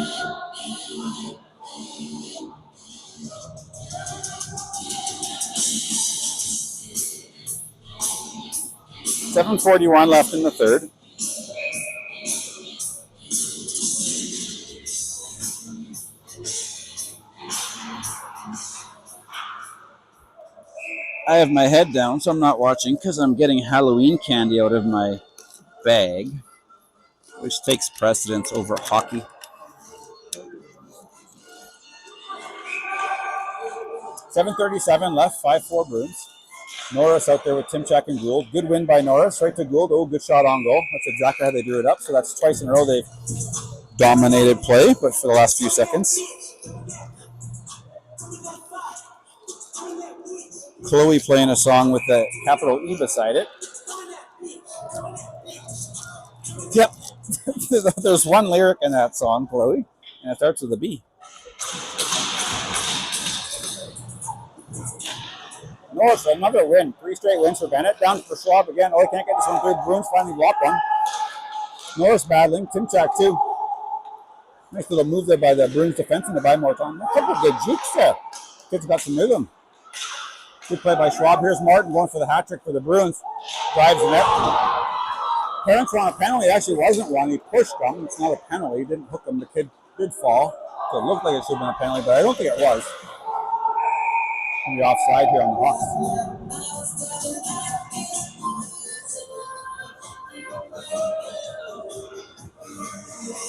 .741 left in the third. I have my head down, so I'm not watching because I'm getting Halloween candy out of my bag, which takes precedence over hockey. .737 left, 5-4 Bruins. Norris out there with Timchak and Gould. Good win by Norris, right to Gould. Oh, good shot on goal. That's exactly how they drew it up. So that's twice in a row they've dominated play, but for the last few seconds. Chloe playing a song with the capital E beside it. Yep, there's one lyric in that song, Chloe, and it starts with a B. Norris, another win. 3 straight wins for Bennett. Down for Schwab again. Oh, he can't get this one through. Bruins finally blocked one. Norris battling. Timchak too. Nice little move there by the Bruins defenseman to buy more time. A couple of good jukes there. Kids got some rhythm. Good play by Schwab. Here's Martin going for the hat trick for the Bruins. Drives the net. Parents were on a penalty. It actually wasn't one. He pushed him. It's not a penalty. He didn't hook him. The kid did fall. So it looked like it should have been a penalty, but I don't think it was. The offside here on the Hawks.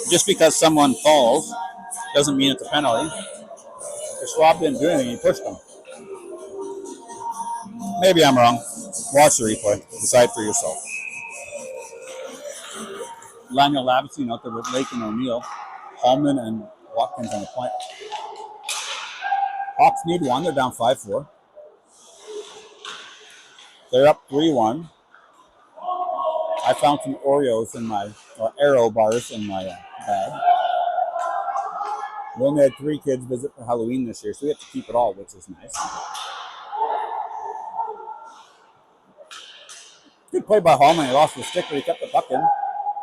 Just because someone falls doesn't mean it's a penalty. If Schwab didn't do anything, he pushed him. Maybe I'm wrong. Watch the replay. Decide for yourself. Lionel Lavistine out there with Lake and O'Neill. Hallman and Watkins on the point. Hawks need one. They're down 5-4. They're up 3-1. I found some Oreos in my, or Aero bars in my bag. We only had 3 kids visit for Halloween this year, so we have to keep it all, which is nice. Good play by Hallman. He lost the stick, but he kept the puck in.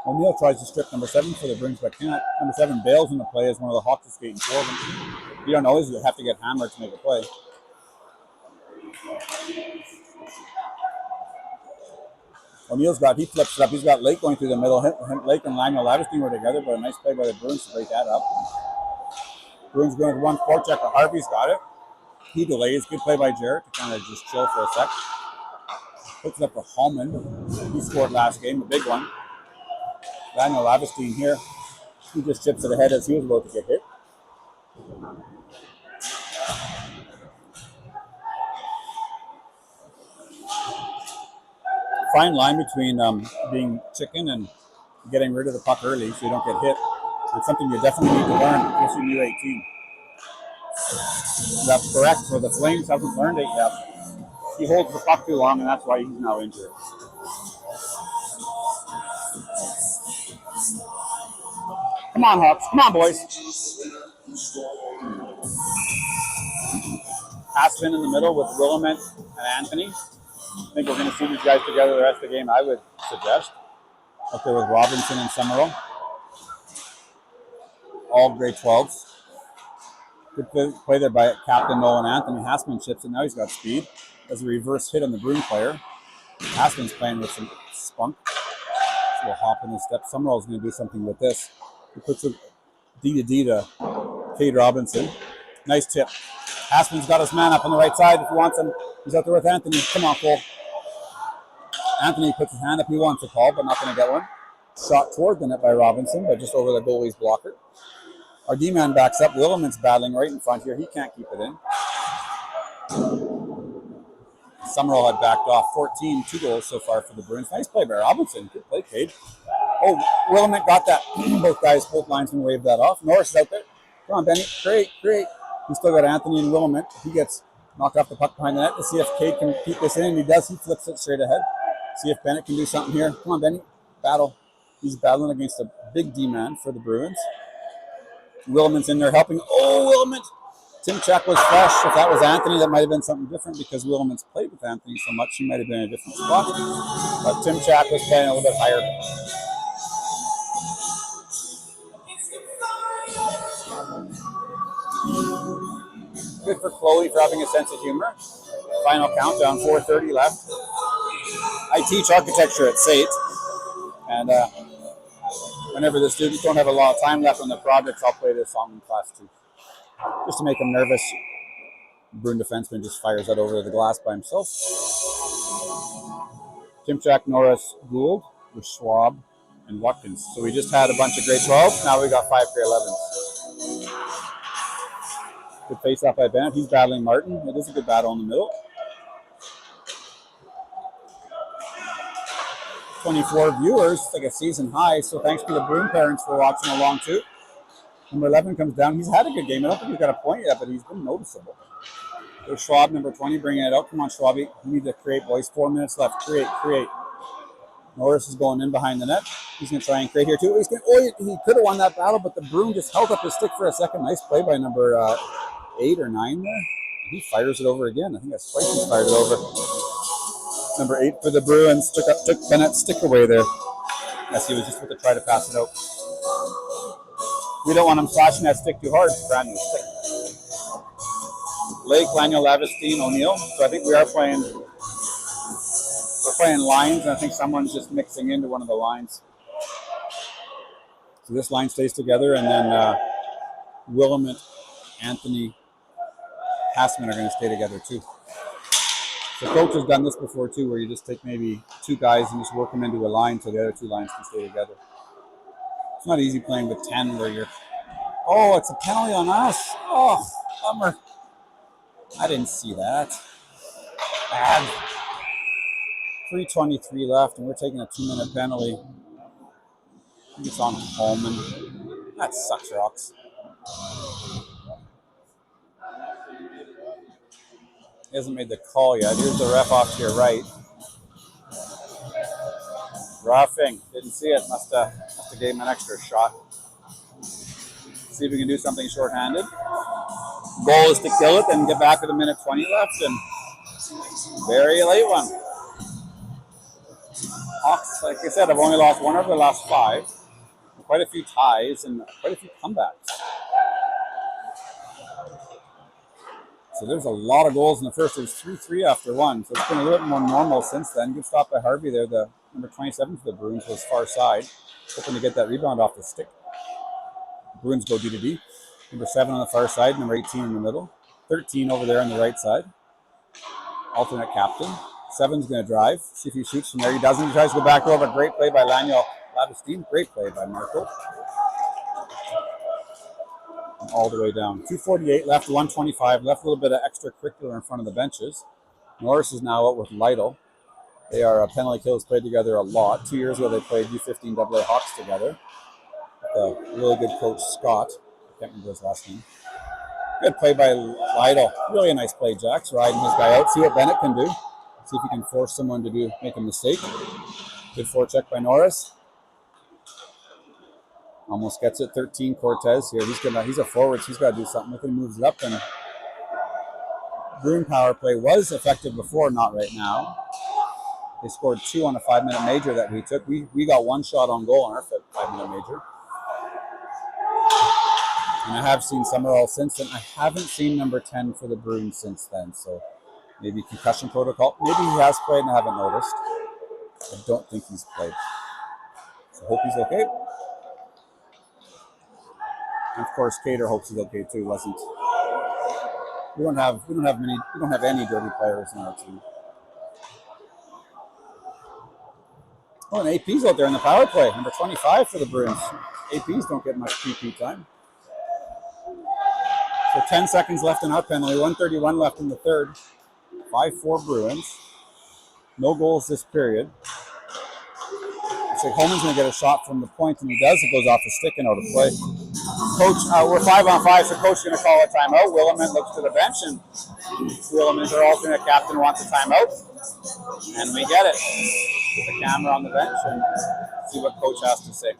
O'Neill tries to strip number 7 for the Bruins, but cannot. Number 7 bails in the play as one of the Hawks is skating toward him. You don't always have to get hammered to make a play. O'Neill's got, he flips it up. He's got Lake going through the middle. Lake and Lionel Lavistine were together, but a nice play by the Bruins to break that up. Bruins going to one forechecker. Harvey's got it. He delays. Good play by Jarrett to kind of just chill for a sec. Puts it up for Hallman. He scored last game, a big one. Lionel Lavistine here. He just chips it ahead as he was about to get hit. Fine line between being chicken and getting rid of the puck early so you don't get hit. It's something you definitely need to learn, especially in U18. That's correct. So the Flames haven't learned it yet. He holds the puck too long, and that's why he's now injured. Come on, Hawks. Come on, boys. Aspen in the middle with Willamette and Anthony. I think we're going to see these guys together the rest of the game, I would suggest. Up there with Robinson and Summerall. All grade 12s. Good play there by Captain Nolan Anthony. Hassman chips it. Now he's got speed. As a reverse hit on the Bruin player. Hassman's playing with some spunk. So we'll hop in his step. Summerall's going to do something with this. He puts a D to D to Cade Robinson. Nice tip. Hassman's got his man up on the right side if he wants him. He's out there with Anthony. Come on, Cole. Anthony puts his hand up. He wants a call, but not going to get one. Shot toward the net by Robinson, but just over the goalie's blocker. Our D-man backs up. Williman's battling right in front here. He can't keep it in. Summerall had backed off. 14, 2 goals so far for the Bruins. Nice play by Robinson. Good play, Cade. Oh, Willamette got that. Both linesmen waved that off. Norris is out there. Come on, Benny. Great. He's still got Anthony and Willamette. He gets knocked off the puck behind the net to see if Cade can keep this in, and he does. He flips it straight ahead. See if Bennett can do something here. Come on, Benny. Battle. He's battling against a big D-man for the Bruins. Willamette's in there helping. Oh, Willamette. Timchak was fresh. If that was Anthony, that might have been something different because Willamette's played with Anthony so much, he might have been in a different spot. But Timchak was playing a little bit higher. Good for Chloe for having a sense of humor. Final countdown, 4:30 left. I teach architecture at SAIT, and whenever the students don't have a lot of time left on their projects, I'll play this song in class too, just to make them nervous. Bruin defenseman just fires that over the glass by himself. Timchak, Norris, Gould with Schwab and Watkins. So we just had a bunch of grade 12s. Now we got 5 grade 11s. Good face off by Bennett. He's battling Martin. It is a good battle in the middle. 24 viewers. It's like a season high. So thanks to the Bruin parents for watching along too. Number 11 comes down. He's had a good game. I don't think he's got a point yet, but he's been noticeable. There's Schwab, number 20, bringing it out. Come on, Schwab. We need to create, boys. 4 minutes left. Create. Norris is going in behind the net. He's going to try and create here, too. He could have won that battle, but the Bruin just held up his stick for a second. Nice play by number 8 or 9 there. He fires it over again. I think that's twice he's fired it over. Number 8 for the Bruins. Took Bennett's stick away there. Yes, he was just about to try to pass it out. We don't want him slashing that stick too hard. It's a brand new stick. Lake, Lionel, Lavistine, O'Neill. So I think we're playing lines, and I think someone's just mixing into one of the lines. So this line stays together, and then Willamette, Anthony, Hassman are going to stay together too. So coach has done this before too, where you just take maybe 2 guys and just work them into a line so the other 2 lines can stay together. It's not easy playing with 10 where you're... Oh, it's a penalty on us. Oh, bummer. I didn't see that. Bad. 3:23 left, and we're taking a 2-minute penalty. I think it's on Holman. That sucks, Rocks. He hasn't made the call yet. Here's the ref off to your right. Roughing. Didn't see it. Must have gave him an extra shot. See if we can do something shorthanded. Goal is to kill it, then get back with a minute 20 left, and very late one. Hawks, like I said, have only lost one of the last 5. Quite a few ties and quite a few comebacks. So there's a lot of goals in the first. It was 3-3 after one, so it's been a little bit more normal since then. Good stop by Harvey there. The number 27 for the Bruins was far side, hoping to get that rebound off the stick. Bruins go D to D. Number 7 on the far side, number 18 in the middle, 13 over there on the right side. Alternate captain. 7's going to drive, see if he shoots from there. He doesn't. He tries to go back over. Great play by Laniel Lavestein. Great play by Marco. All the way down. 2:48 left, 1:25 left. A little bit of extracurricular in front of the benches. Norris is now out with Lytle. They are penalty kills, played together a lot. 2 years ago, they played U18 AA Hawks together. With a really good coach, Scott. I can't remember his last name. Good play by Lytle. Really a nice play, Jack's riding his guy out. See what Bennett can do. See if he can force someone to make a mistake. Good forecheck by Norris. Almost gets it. 13 Cortez here. He's a forward, so he's got to do something with it. He moves it up, and Bruin power play was effective before, not right now. They scored 2 on a 5-minute major that we took. We got 1 shot on goal on our 5-minute major. And I have seen Summerall since then. I haven't seen number 10 for the Bruins since then, so maybe concussion protocol. Maybe he has played and I haven't noticed. I don't think he's played. So I hope he's okay. And of course, Cater hopes he's okay too. We don't have any dirty players in our team. Oh, and AP's out there in the power play. Number 25 for the Bruins. APs don't get much PP time. So 10 seconds left in our penalty. 1:31 left in the third. 5-4 Bruins. No goals this period. Looks like Holman's going to get a shot from the point, and he does. It goes off the stick and out of play. Coach, we're 5-on-5, so coach is going to call a timeout. Williman looks to the bench, and Williman, our alternate captain, wants a timeout. And we get it. Put the camera on the bench and see what coach has to say.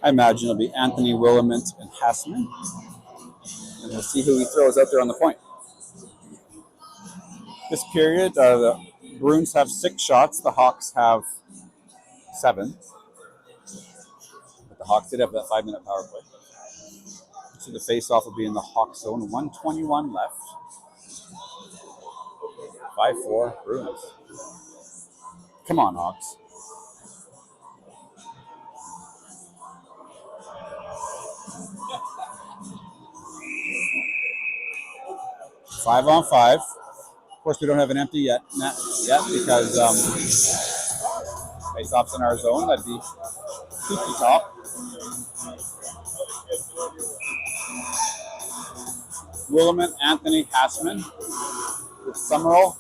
I imagine it'll be Anthony, Willimant, and Hassman. And we'll see who he throws out there on the point. This period, the Bruins have 6 shots. The Hawks have 7. But the Hawks did have that 5-minute power play. So the face-off will be in the Hawks zone. 1:21 left. 5-4 Bruins. Come on, Hawks. Five on 5. Of course, we don't have an empty net yet because face-offs in our zone. That'd be Kiki top. Williman, Anthony, Hassman, with Summerall,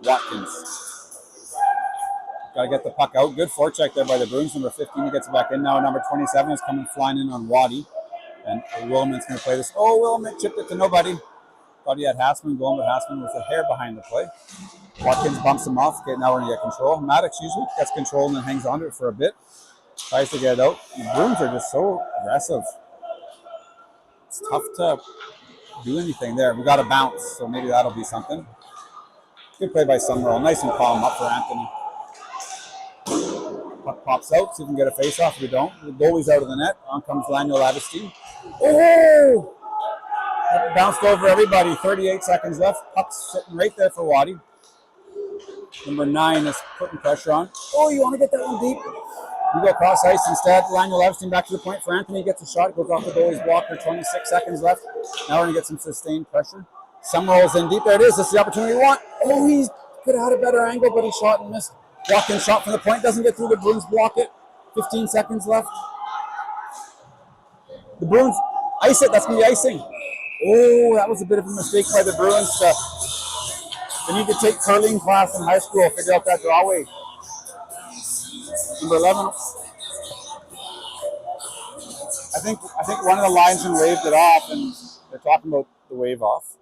Watkins. Got to get the puck out. Good forecheck there by the Bruins. Number 15, he gets it back in now. Number 27 is coming flying in on Waddy. And Williman's going to play this. Oh, Williman chipped it to nobody. Thought he had Hassman going, but Hassman was a hair behind the play. Watkins bumps him off. Okay, now we're going to get control. Maddox usually gets control and then hangs on to it for a bit. Tries to get it out. The Bruins are just so aggressive. It's tough to do anything there. We got to bounce, so maybe that'll be something. Good play by Summerall. Nice and calm up for Anthony. Puck pops out, see if we can get a face-off. If we don't, the goalie's out of the net. On comes Laniel Lavestein. Oh! That bounced over everybody. 38 seconds left. Puck's sitting right there for Waddy. Number 9 is putting pressure on. Oh, you want to get that one deep? We go cross ice instead. Laniel Lavestein back to the point for Anthony. Gets a shot. Goes off the goalie's blocker. 26 seconds left. Now we're going to get some sustained pressure. Summerall's in deep. There it is. This is the opportunity we want. Oh, he could have had a better angle, but he shot and missed. Watkins shot from the point. Doesn't get through. The Bruins block it. 15 seconds left. The Bruins ice it. That's going to be icing. Oh, that was a bit of a mistake by the Bruins to They need to take curling class in high school, figure out that drawway. Number 11. I think one of the linesmen waved it off, and they're talking about the wave off.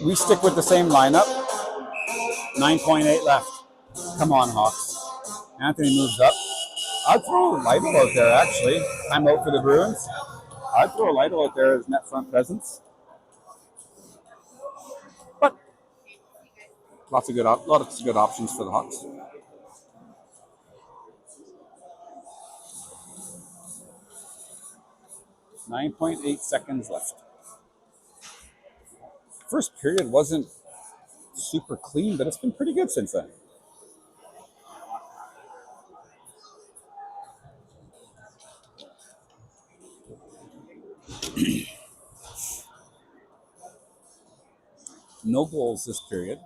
We stick with the same lineup. 9.8 left. Come on, Hawks. Anthony moves up. I'd throw Lytle out there, actually. I'm out for the Bruins. I'd throw Lytle out there as net front presence. But lots of good options for the Hawks. .8 seconds left. First period wasn't super clean, but it's been pretty good since then. No goals this period.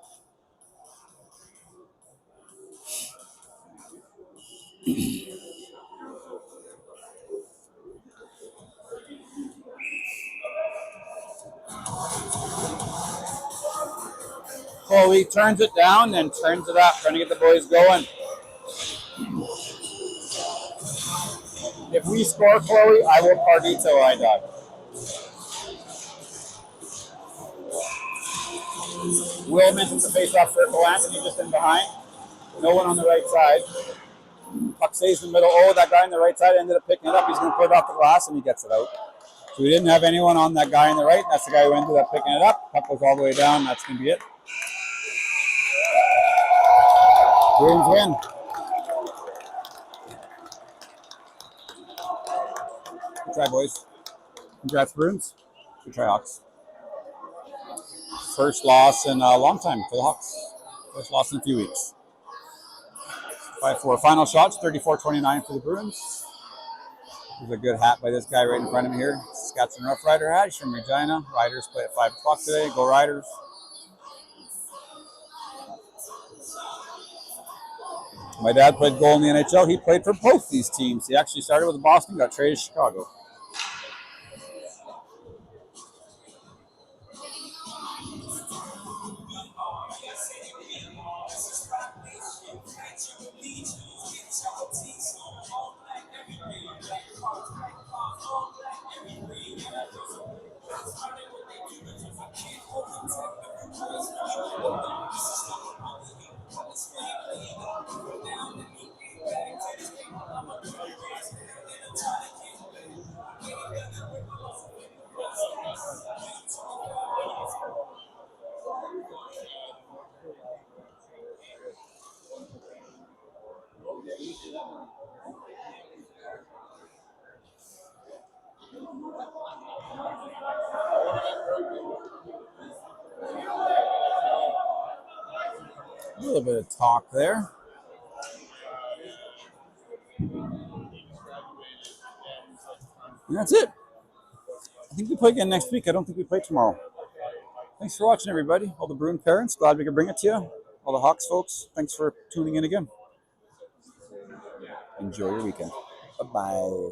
Chloe turns it down and turns it up, trying to get the boys going. If we score, Chloe, I will party till I die. Will mentions the face-off circle. Anthony just in behind. No one on the right side. Puck stays in the middle. Oh, that guy on the right side ended up picking it up. He's going to put it off the glass, and he gets it out. So we didn't have anyone on that guy on the right. That's the guy who ended up picking it up. Puck goes all the way down. That's going to be it. Bruins win. Good try, boys. Congrats, Bruins. Good try, Hawks. First loss in a long time for the Hawks. First loss in a few weeks. 5-4. Final shots, 34-29 for the Bruins. There's a good hat by this guy right in front of me here. Saskatchewan Rough Rider hat. He's from Regina. Riders play at 5 o'clock today. Go Riders. My dad played goal in the NHL. He played for both these teams. He actually started with Boston, got traded to Chicago. A little bit of talk there. And that's it. I think we play again next week. I don't think we play tomorrow. Thanks for watching, everybody. All the Bruin parents, glad we could bring it to you. All the Hawks folks, thanks for tuning in again. Enjoy your weekend. Bye-bye.